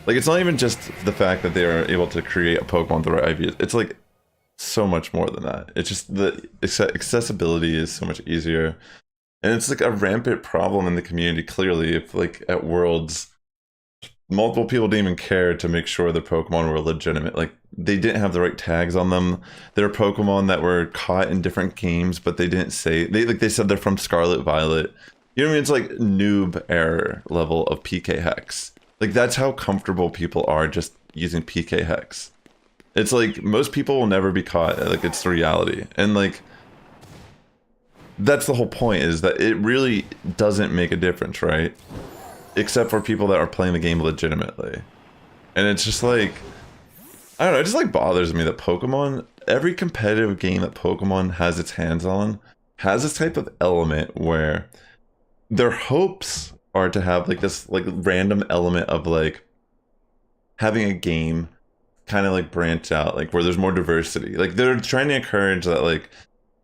Like, it's not even just the fact that they are able to create a Pokemon with the right IV. It's like so much more than that. It's just the accessibility is so much easier, and it's like a rampant problem in the community. Clearly, if like at Worlds, multiple people didn't even care to make sure the Pokemon were legitimate. Like, they didn't have the right tags on them. There are Pokemon that were caught in different games, but they didn't say, they said they're from Scarlet Violet. You know what I mean? It's like noob error level of PK Hex. Like, that's how comfortable people are just using PK Hex. It's like, most people will never be caught. Like, it's the reality. And like, that's the whole point, is that it really doesn't make a difference, right? Except for people that are playing the game legitimately. And it's just like, I don't know, it just like bothers me that Pokemon, every competitive game that Pokemon has its hands on, has this type of element where their hopes are to have like this like random element of like having a game kind of like branch out, like where there's more diversity. Like, they're trying to encourage that, like,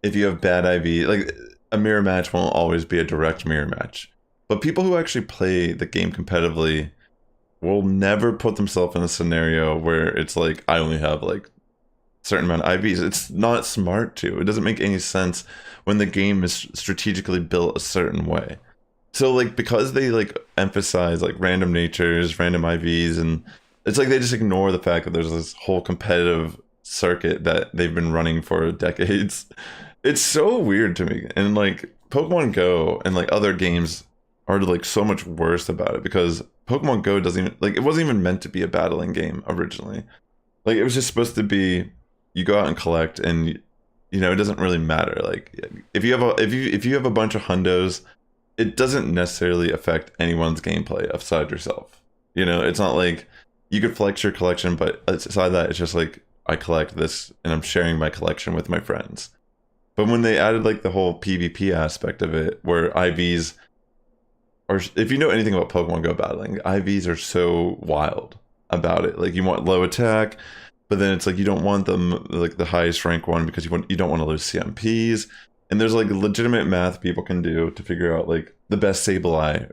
if you have bad IV, like, a mirror match won't always be a direct mirror match. But people who actually play the game competitively will never put themselves in a scenario where it's like, I only have like a certain amount of IVs. It's not smart to. It doesn't make any sense when the game is strategically built a certain way. So like, because they like emphasize like random natures, random IVs, and it's like they just ignore the fact that there's this whole competitive circuit that they've been running for decades. It's so weird to me. And like Pokemon Go and like other games are like so much worse about it, because Pokemon Go doesn't even, like, it wasn't even meant to be a battling game originally. Like, it was just supposed to be, you go out and collect, and you know, it doesn't really matter. Like, if you have a bunch of hundos, it doesn't necessarily affect anyone's gameplay aside yourself. You know, it's not like you could flex your collection, but aside that, it's just like, I collect this and I'm sharing my collection with my friends. But when they added like the whole PvP aspect of it, where IVs, or if you know anything about Pokemon Go battling, IVs are so wild about it. Like, you want low attack, but then it's like you don't want them like the highest rank one, because you don't want to lose CMPs. And there's like legitimate math people can do to figure out like the best Sableye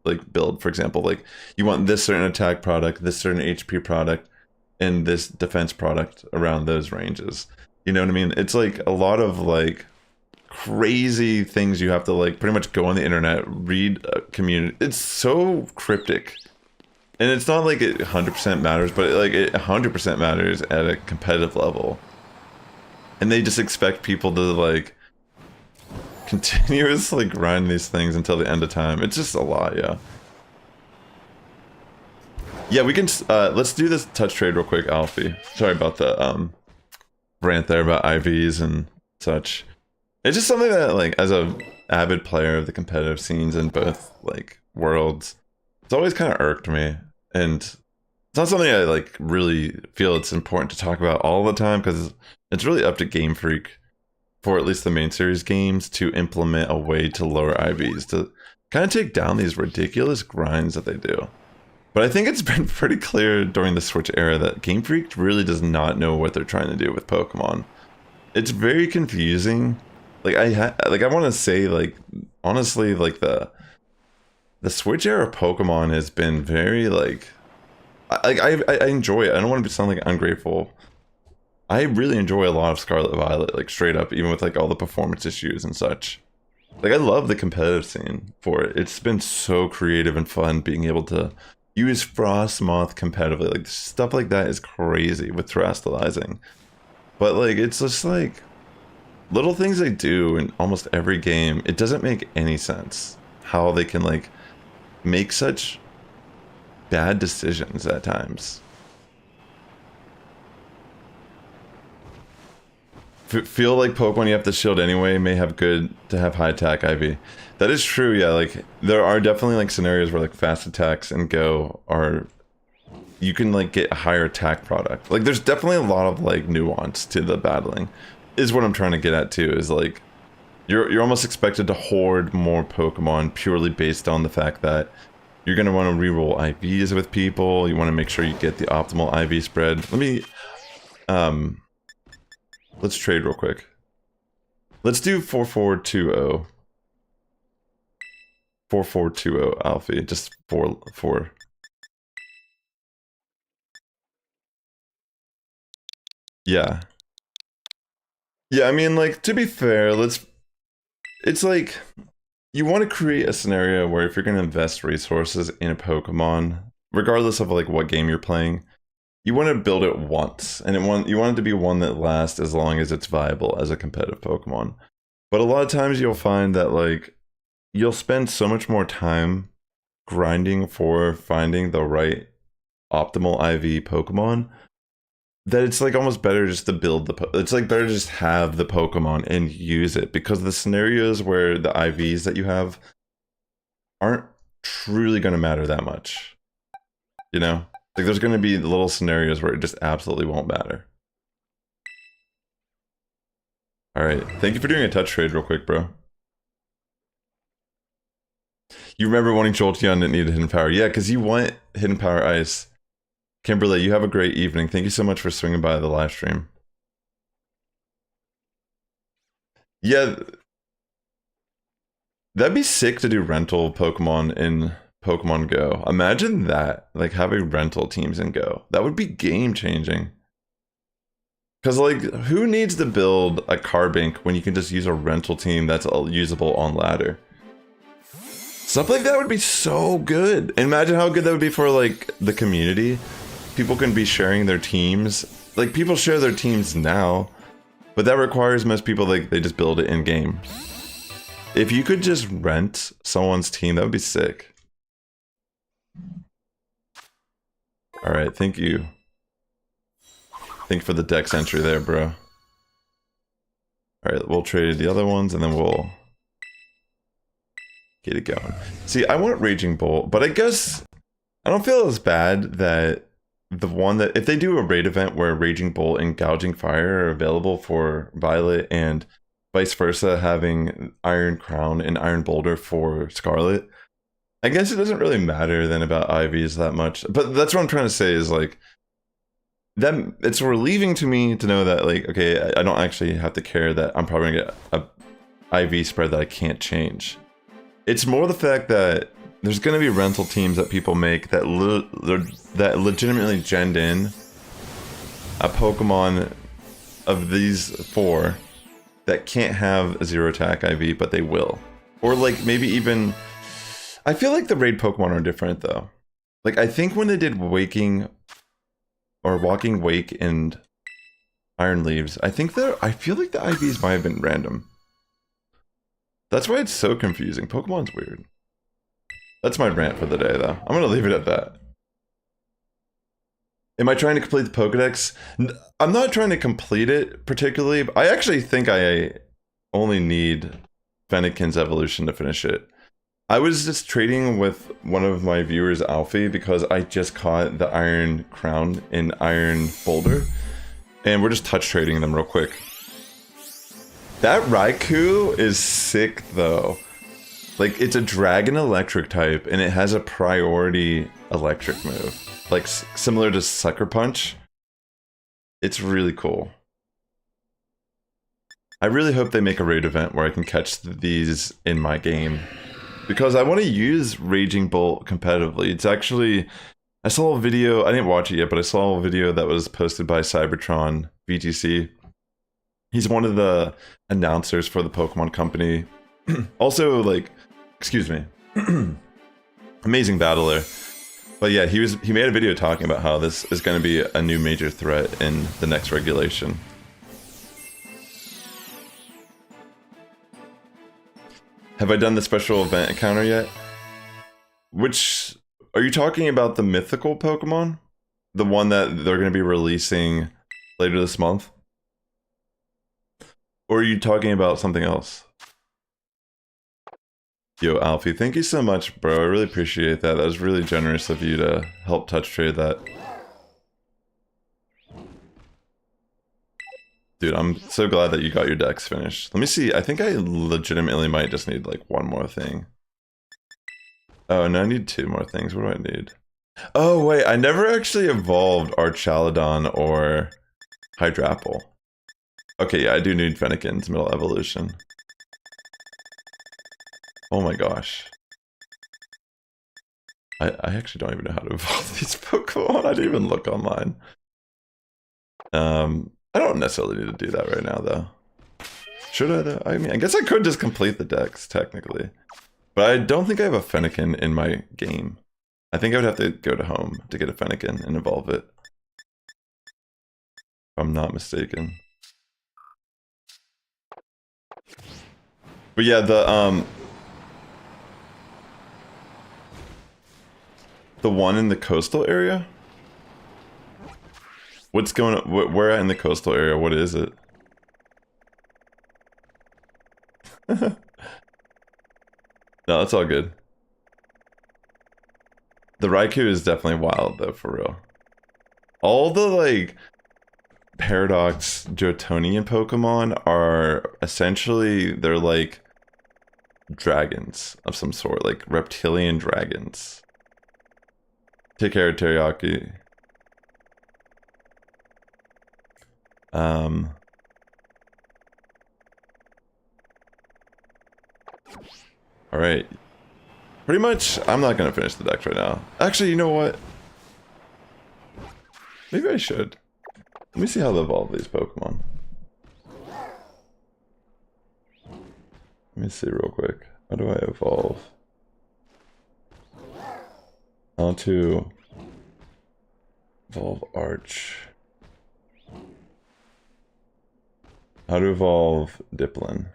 like build. For example, like you want this certain attack product, this certain HP product, and this defense product around those ranges. You know what I mean? It's like a lot of like crazy things you have to like pretty much go on the internet, read a community. It's so cryptic. And it's not like it 100% matters, but it 100% matters at a competitive level. And they just expect people to like continuously grind these things until the end of time. It's just a lot, yeah. Yeah, we can, let's do this touch trade real quick, Alfie. Sorry about the rant there about IVs and such. It's just something that, like, as a avid player of the competitive scenes in both, like, worlds, it's always kind of irked me. And it's not something I, like, really feel it's important to talk about all the time, because it's really up to Game Freak, for at least the main series games, to implement a way to lower IVs, to kind of take down these ridiculous grinds that they do. But I think it's been pretty clear during the Switch era that Game Freak really does not know what they're trying to do with Pokemon. It's very confusing. Like, I want to say, like, honestly, like, the Switch era Pokemon has been very, like, I enjoy it. I don't want to sound like ungrateful. I really enjoy a lot of Scarlet and Violet, like, straight up, even with, like, all the performance issues and such. Like, I love the competitive scene for it. It's been so creative and fun being able to use Frostmoth competitively. Like, stuff like that is crazy with terastallizing. But, like, it's just, like, little things they do in almost every game. It doesn't make any sense how they can, like, make such bad decisions at times. Feel like Pokemon you have to shield anyway may have good to have high attack IV. That is true, yeah. Like, there are definitely like scenarios where like fast attacks and Go are, you can like get a higher attack product. Like, there's definitely a lot of like nuance to the battling, is what I'm trying to get at too. Is like you're almost expected to hoard more Pokemon purely based on the fact that you're gonna want to reroll IVs with people. You want to make sure you get the optimal IV spread. Let me let's trade real quick. Let's do 4420. 4420 Alfie, just 4. Yeah. Yeah, I mean, like, to be fair, it's like, you want to create a scenario where if you're going to invest resources in a Pokemon, regardless of like what game you're playing, you want to build it once, and you want it to be one that lasts as long as it's viable as a competitive Pokemon. But a lot of times you'll find that like you'll spend so much more time grinding for finding the right optimal IV Pokemon that it's like almost better just to build it's like better to just have the Pokemon and use it, because the scenarios where the IVs that you have aren't truly going to matter that much. You know? Like, there's going to be little scenarios where it just absolutely won't matter. Alright, thank you for doing a touch trade real quick, bro. You remember wanting Jolteon that needed Hidden Power. Yeah, because you want Hidden Power Ice. Kimberly, you have a great evening. Thank you so much for swinging by the live stream. Yeah. That'd be sick to do rental Pokemon in Pokemon Go. Imagine that, like having rental teams in Go. That would be game changing. Because like, who needs to build a Carbink when you can just use a rental team that's usable on ladder? Stuff like that would be so good. Imagine how good that would be for like the community. People can be sharing their teams. Like people share their teams now, but that requires most people like they just build it in game. If you could just rent someone's team, that would be sick. All right, thank you. Thank you for the Dex entry there, bro. All right, we'll trade the other ones and then we'll get it going. See, I want Raging Bolt, but I guess I don't feel as bad that the one that if they do a raid event where Raging Bolt and Gouging Fire are available for Violet and vice versa, having Iron Crown and Iron Boulder for Scarlet, I guess it doesn't really matter then about IVs that much. But that's what I'm trying to say is like, that it's relieving to me to know that like, okay, I don't actually have to care that I'm probably gonna get a IV spread that I can't change. It's more the fact that there's gonna be rental teams that people make that that legitimately genned in a Pokemon of these 4 that can't have a 0 attack IV, but they will. Or like maybe even, I feel like the raid Pokemon are different though. Like I think when they did Waking or Walking Wake and Iron Leaves, I feel like the IVs might have been random. That's why it's so confusing. Pokemon's weird. That's my rant for the day though. I'm gonna leave it at that. Am I trying to complete the Pokédex? I'm not trying to complete it particularly. I actually think I only need Fennekin's evolution to finish it. I was just trading with one of my viewers, Alfie, because I just caught the Iron Crown in Iron Boulder. And we're just touch trading them real quick. That Raikou is sick though. Like, it's a Dragon Electric type, and it has a priority electric move. Like, similar to Sucker Punch. It's really cool. I really hope they make a raid event where I can catch these in my game. Because I want to use Raging Bolt competitively. It's actually... I saw a video, I didn't watch it yet, but I saw a video that was posted by Cybertron VTC. He's one of the announcers for the Pokemon Company. Also, like, excuse me, amazing battler. But yeah, he made a video talking about how this is going to be a new major threat in the next regulation. Have I done the special event encounter yet? Which, are you talking about the mythical Pokemon? The one that they're going to be releasing later this month? Or are you talking about something else? Yo, Alfie, thank you so much, bro. I really appreciate that. That was really generous of you to help touch trade that. Dude, I'm so glad that you got your decks finished. Let me see. I think I legitimately might just need like one more thing. Oh, no, I need 2 more things. What do I need? Oh, wait. I never actually evolved Archaladon or Hydrapple. Okay, yeah, I do need Fennekin's middle evolution. Oh my gosh. I actually don't even know how to evolve these Pokemon. I didn't even look online. I don't necessarily need to do that right now, though. Should I, though? I mean, I guess I could just complete the decks, technically. But I don't think I have a Fennekin in my game. I think I would have to go to home to get a Fennekin and evolve it. If I'm not mistaken. But yeah, the one in the coastal area? What's going on? Where at in the coastal area? What is it? No, that's all good. The Raikou is definitely wild, though, for real. All the, like, Paradox Jotonian Pokemon are essentially, they're like dragons of some sort, like reptilian dragons. Take care, Teriyaki. Alright. Pretty much, I'm not gonna finish the deck right now. Actually, you know what? Maybe I should. Let me see how they evolve these Pokemon. Let me see real quick. How do I evolve? How to evolve Arch. How to evolve Diplin.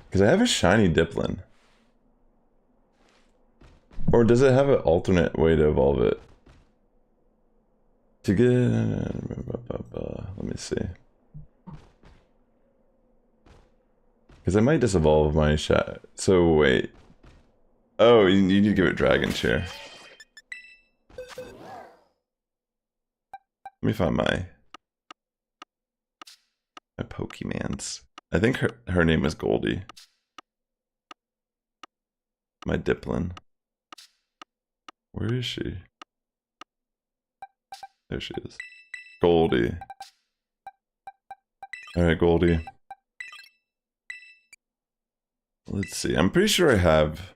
Because I have a shiny Diplin. Or does it have an alternate way to evolve it? To get... Let me see. Because I might just evolve my shot. So wait. Oh, you need to give it Dragon Cheer. Let me find my Pokemans. I think her name is Goldie. My Diplin. Where is she? There she is. Goldie. Alright, Goldie. Let's see. I'm pretty sure I have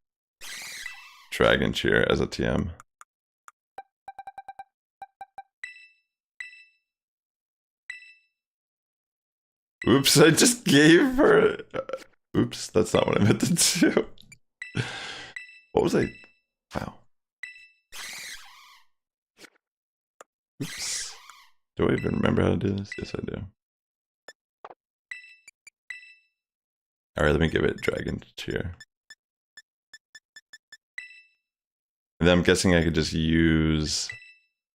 Dragon Cheer as a TM. Oops, I just gave her... Oops, that's not what I meant to do. What was I... Wow. Oops. Do I even remember how to do this? Yes, I do. Alright, let me give it Dragon Cheer. And then I'm guessing I could just use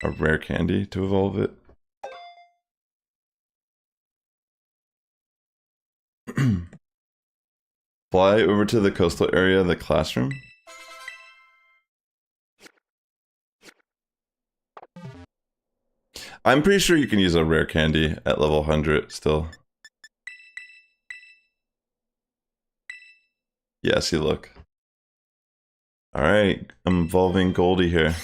a rare candy to evolve it. Fly over to the coastal area of the classroom. I'm pretty sure you can use a rare candy at level 100 still. Yeah, see, look. Alright, I'm evolving Goldie here.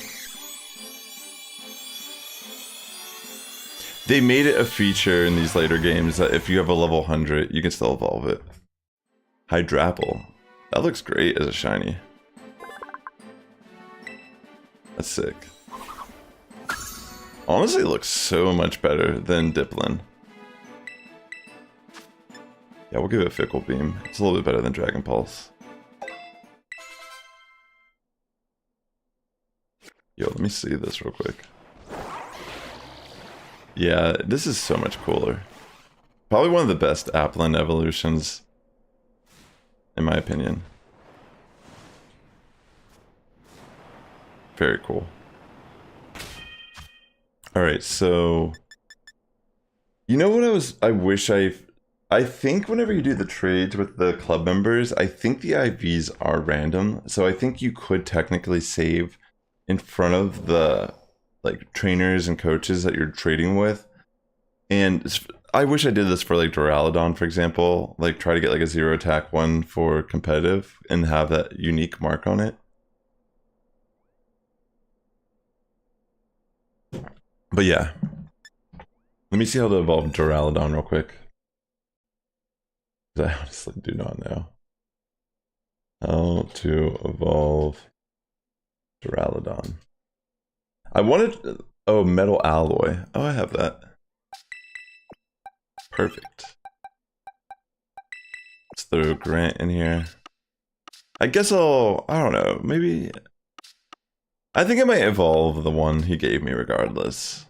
They made it a feature in these later games that if you have a level 100, you can still evolve it. Hydrapple. That looks great as a shiny. That's sick. Honestly, it looks so much better than Diplin. Yeah, we'll give it Fickle Beam. It's a little bit better than Dragon Pulse. Yo, let me see this real quick. Yeah, this is so much cooler. Probably one of the best Applin evolutions, in my opinion. Very cool. Alright, so... You know what I think whenever you do the trades with the club members, I think the IVs are random. So I think you could technically save in front of the like trainers and coaches that you're trading with. And I wish I did this for like Duraludon, for example. Like try to get like a 0 attack one for competitive and have that unique mark on it. But yeah. Let me see how to evolve Duraludon real quick. I honestly do not know how to evolve Duraludon. I wanted... Oh, Metal Alloy. Oh, I have that. Perfect. Let's throw Grant in here. I guess I don't know, maybe... I think I might evolve the one he gave me regardless.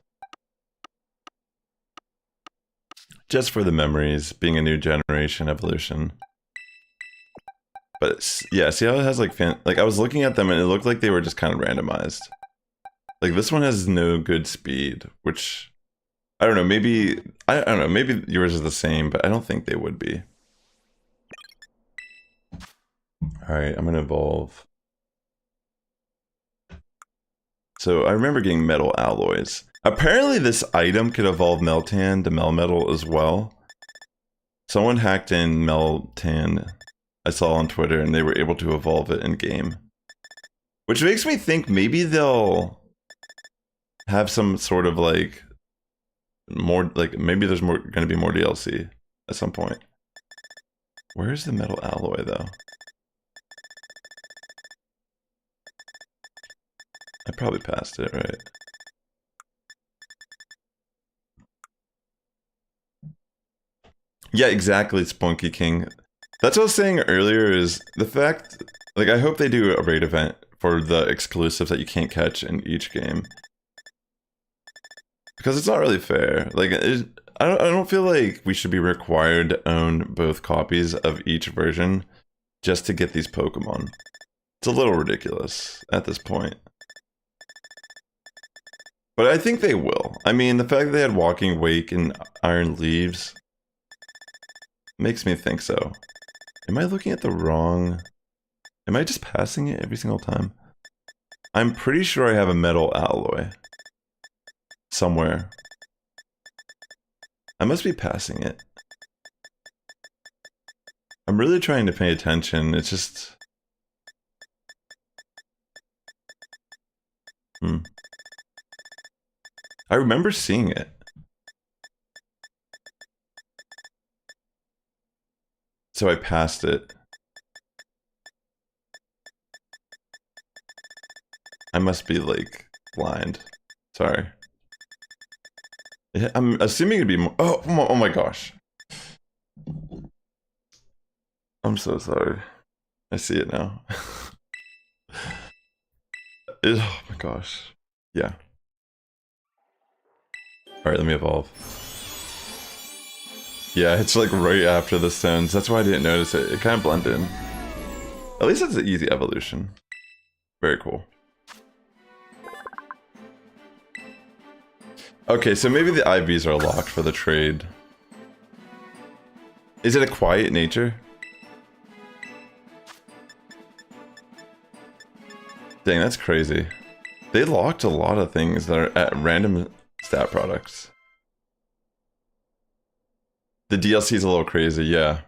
Just for the memories, being a new generation evolution. But yeah, see how it has like I was looking at them and it looked like they were just kind of randomized. Like this one has no good speed, which I don't know, maybe I don't know, maybe yours is the same, but I don't think they would be. Alright, I'm gonna evolve. So I remember getting metal alloys. Apparently this item could evolve Meltan to Melmetal as well. Someone hacked in Meltan, I saw on Twitter, and they were able to evolve it in game. Which makes me think maybe they'll have some sort of like more, like maybe there's more going to be more DLC at some point. Where's the metal alloy, though? I probably passed it, right? Yeah, exactly, Spunky King. That's what I was saying earlier, is the fact, like, I hope they do a raid event for the exclusives that you can't catch in each game. Because it's not really fair. Like, I don't feel like we should be required to own both copies of each version just to get these Pokemon. It's a little ridiculous at this point. But I think they will. I mean, the fact that they had Walking Wake and Iron Leaves makes me think so. Am I looking at the wrong... Am I just passing it every single time? I'm pretty sure I have a metal alloy. Somewhere. I must be passing it. I'm really trying to pay attention, it's just... I remember seeing it. So I passed it. I must be, like, blind. Sorry. I'm assuming it'd be more... Oh my gosh. I'm so sorry. I see it now. Oh my gosh. Yeah. Alright, let me evolve. Yeah, it's like right after the stones. That's why I didn't notice it. It kind of blended in. At least it's an easy evolution. Very cool. Okay, so maybe the IVs are locked for the trade. Is it a quiet nature? Dang, that's crazy. They locked a lot of things that are at random stat products. The DLC is a little crazy, yeah.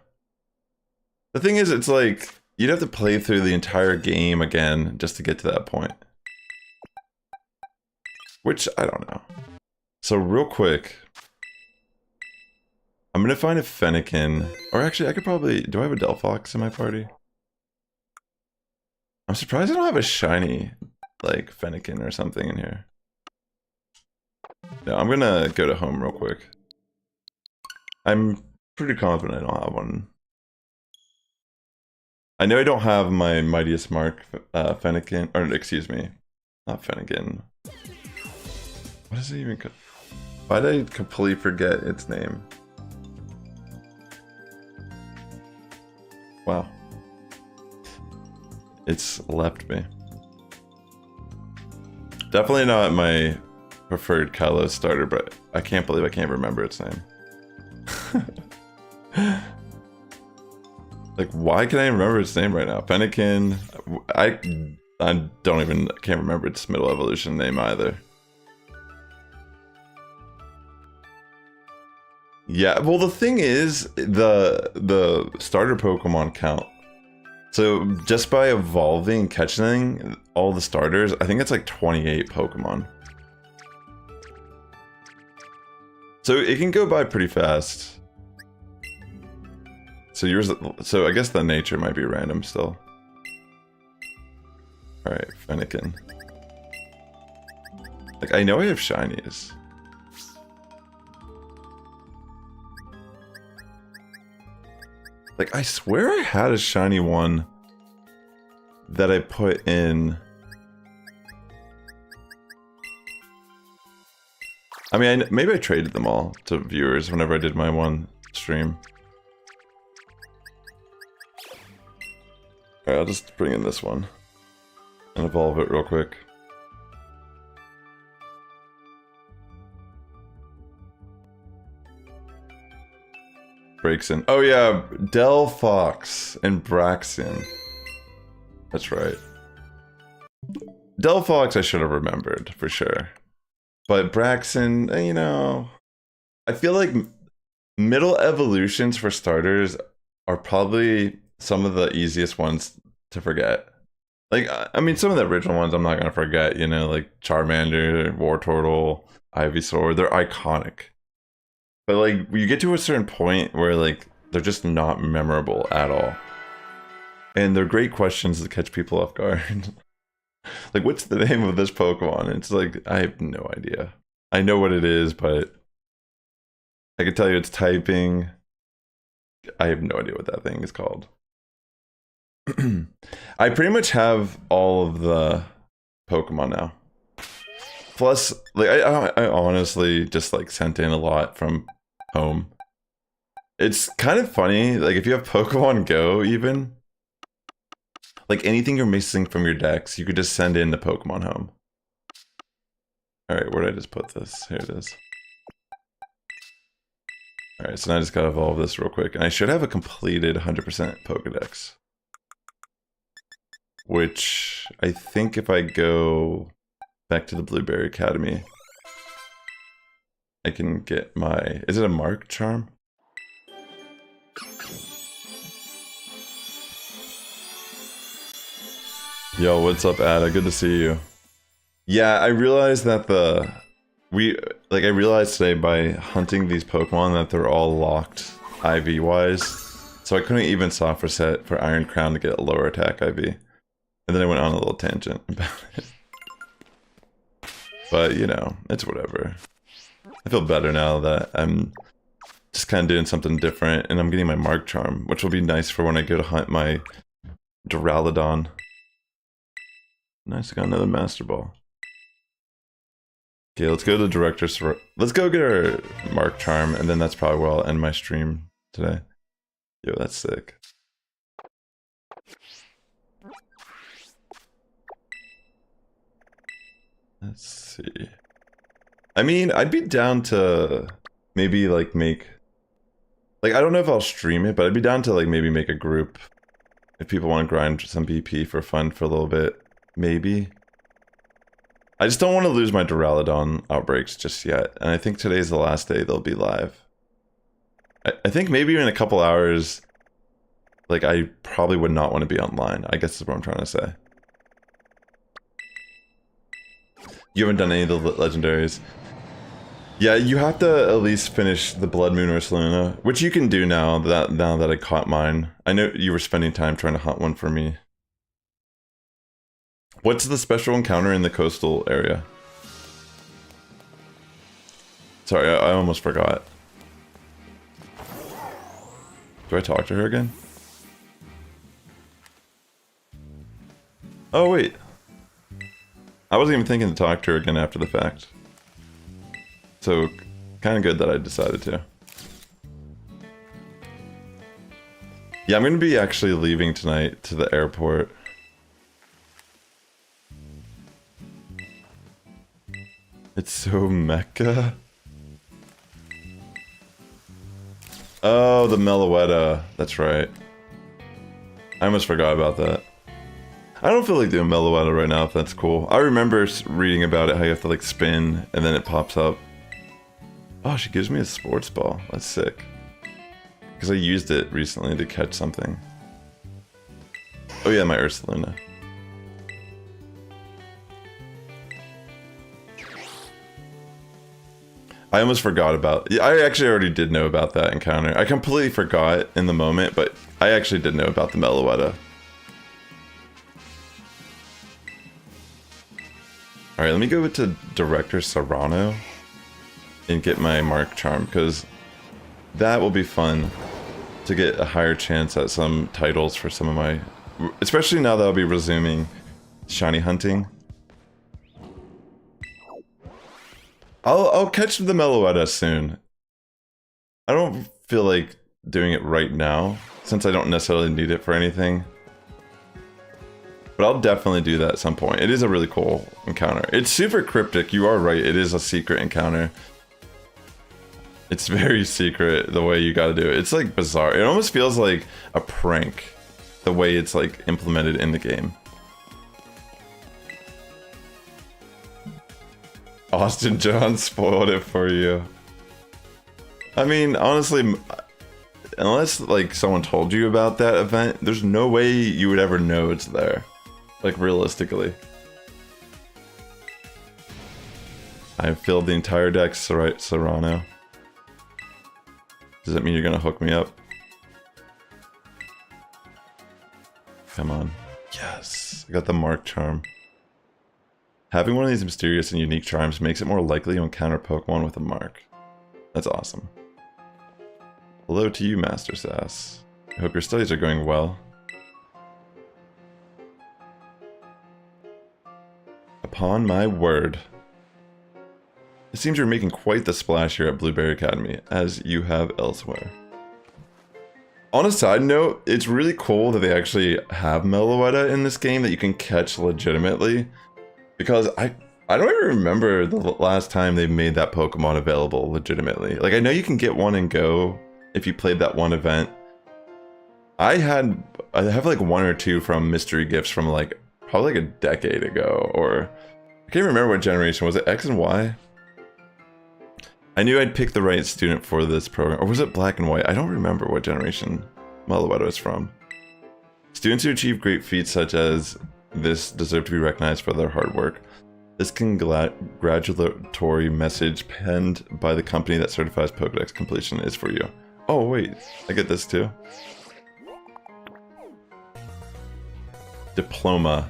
The thing is, it's like, you'd have to play through the entire game again just to get to that point. Which, I don't know. So real quick, I'm gonna find a Fennekin, or actually I could probably, do I have a Delphox in my party? I'm surprised I don't have a shiny, like, Fennekin or something in here. No, I'm gonna go to home real quick. I'm pretty confident I don't have one. I know I don't have my Mightiest Mark Fennekin, or excuse me, not Fennekin. What is it even called? Why did I completely forget its name? Wow. It's left me. Definitely not my preferred Kylo starter, but I can't believe I can't remember its name. Like, why can I remember its name right now? Fennekin. I don't even, can't remember its middle evolution name either. Yeah, well the thing is, the starter Pokemon count. So just by evolving and catching all the starters, I think it's like 28 Pokemon. So it can go by pretty fast. So yours, so I guess the nature might be random still. Alright, Fennekin. Like, I know I have shinies. Like, I swear I had a shiny one that I put in. I mean, maybe I traded them all to viewers whenever I did my one stream. Alright, I'll just bring in this one and evolve it real quick. Braixen. Oh yeah, Delphox and Braixen. That's right. Delphox I should have remembered, for sure. But Braixen, you know... I feel like middle evolutions for starters are probably some of the easiest ones to forget. Like, I mean, some of the original ones I'm not gonna forget, you know, like Charmander, Wartortle, Ivysaur, they're iconic. But like, you get to a certain point where like, They're just not memorable at all. And they're great questions to catch people off guard. Like, what's the name of this Pokemon? And it's like, I have no idea. I know what it is, but I can tell you it's typing. I have no idea what that thing is called. I pretty much have all of the Pokemon now. Plus, like, I honestly just like sent in a lot from home. It's kind of funny, like if you have Pokemon Go even, like anything you're missing from your decks, you could just send in the Pokemon home. Alright, where did I just put this? Here it is. Alright, so now I just gotta evolve this real quick. And I should have a completed 100% Pokédex. Which, I think if I go back to the Blueberry Academy, I can get my... Is it a Mark Charm? Yo, what's up, Ada? Good to see you. Yeah, I realized that I realized today by hunting these Pokemon that they're all locked IV-wise. So I couldn't even soft reset for Iron Crown to get a lower attack IV. And then I went on a little tangent about it. But, you know, it's whatever. I feel better now that I'm just kind of doing something different, and I'm getting my Mark Charm, which will be nice for when I go to hunt my Duraludon. Nice, I got another Master Ball. Okay, let's go to the Director's... Let's go get our Mark Charm, and then that's probably where I'll end my stream today. Yo, that's sick. Let's see. I mean, I'd be down to maybe like make... Like, I don't know if I'll stream it, but I'd be down to like maybe make a group. If people want to grind some BP for fun for a little bit. Maybe. I just don't want to lose my Duraludon outbreaks just yet. And I think today's the last day they'll be live. I think maybe in a couple hours, like, I probably would not want to be online. I guess is what I'm trying to say. You haven't done any of the legendaries. Yeah, you have to at least finish the Blood Moon Ursaluna, which you can do now that I caught mine. I know you were spending time trying to hunt one for me. What's the special encounter in the coastal area? Sorry, I almost forgot. Do I talk to her again? Oh, wait. I wasn't even thinking to talk to her again after the fact. So, kind of good that I decided to. Yeah, I'm going to be actually leaving tonight to the airport. It's so mecha. Oh, the Meloetta. That's right. I almost forgot about that. I don't feel like doing Meloetta right now, if that's cool. I remember reading about it, how you have to like spin, and then it pops up. Oh, she gives me a sports ball. That's sick. Because I used it recently to catch something. Oh yeah, my Ursaluna. I almost forgot about... I actually already did know about that encounter. I completely forgot in the moment, but I actually did know about the Meloetta. Alright, let me go to Director Serrano and get my Mark Charm, because that will be fun to get a higher chance at some titles for some of my... Especially now that I'll be resuming shiny hunting. I'll catch the Meloetta soon. I don't feel like doing it right now, since I don't necessarily need it for anything. But I'll definitely do that at some point. It is a really cool encounter. It's super cryptic, you are right, it is a secret encounter. It's very secret, the way you gotta do it. It's like bizarre. It almost feels like a prank, the way it's like implemented in the game. Austin John spoiled it for you. I mean, honestly, unless like someone told you about that event, there's no way you would ever know it's there. Like, realistically. I filled the entire deck, Serrano. Does that mean you're gonna hook me up? Come on. Yes. I got the Mark charm. Having one of these mysterious and unique charms makes it more likely to encounter Pokemon with a mark. That's awesome. Hello to you, Master Sass. I hope your studies are going well. Upon my word. It seems you're making quite the splash here at Blueberry Academy, as you have elsewhere. On a side note, it's really cool that they actually have Meloetta in this game that you can catch legitimately. Because I don't even remember the last time they made that Pokemon available legitimately. Like, I know you can get one and go if you played that one event. I have like one or two from mystery gifts from like probably like a decade ago, or I can't remember what generation. Was it X and Y? I knew I'd pick the right student for this program, or was it Black and White? I don't remember what generation Meloetta is from. Students who achieve great feats such as this deserve to be recognized for their hard work. This congratulatory message penned by the company that certifies Pokédex completion is for you. Oh wait, I get this too. Diploma.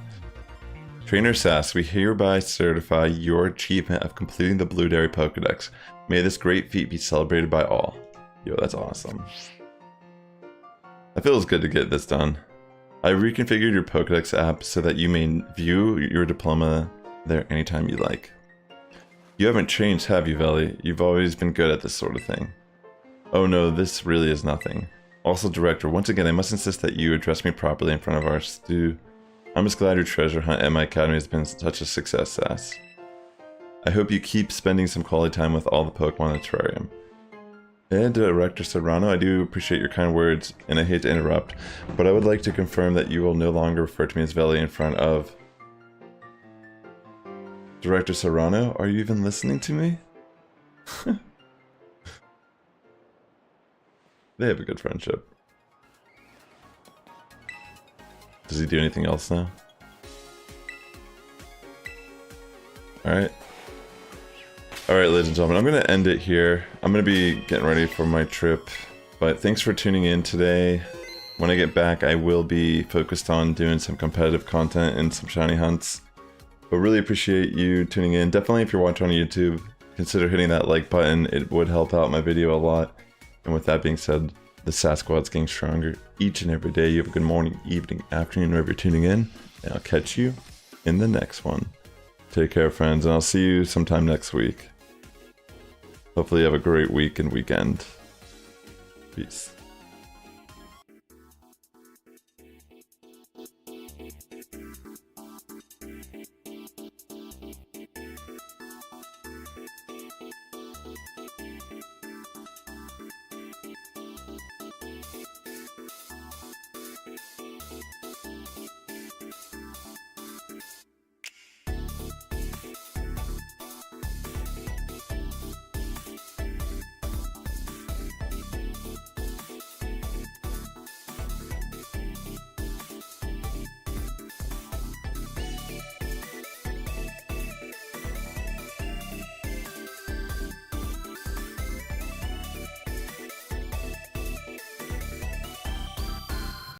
Trainer Sass, we hereby certify your achievement of completing the Blueberry Pokédex. May this great feat be celebrated by all. Yo, that's awesome. It feels good to get this done. I reconfigured your Pokédex app so that you may view your diploma there anytime you like. You haven't changed, have you, Veli? You've always been good at this sort of thing. Oh no, this really is nothing. Also, Director, once again, I must insist that you address me properly in front of our stew. I'm just glad your treasure hunt at my academy has been such a success, Sass. I hope you keep spending some quality time with all the Pokemon in the terrarium. And Director Serrano, I do appreciate your kind words, and I hate to interrupt, but I would like to confirm that you will no longer refer to me as Veli in front of... Director Serrano, are you even listening to me? They have a good friendship. Does he do anything else now? Alright. Alright, ladies and gentlemen, I'm going to end it here. I'm going to be getting ready for my trip, but thanks for tuning in today. When I get back, I will be focused on doing some competitive content and some shiny hunts. But really appreciate you tuning in. Definitely, if you're watching on YouTube, consider hitting that like button. It would help out my video a lot. And with that being said, the Sass Squad's getting stronger each and every day. You have a good morning, evening, afternoon, wherever you're tuning in. And I'll catch you in the next one. Take care, friends, and I'll see you sometime next week. Hopefully you have a great week and weekend. Peace.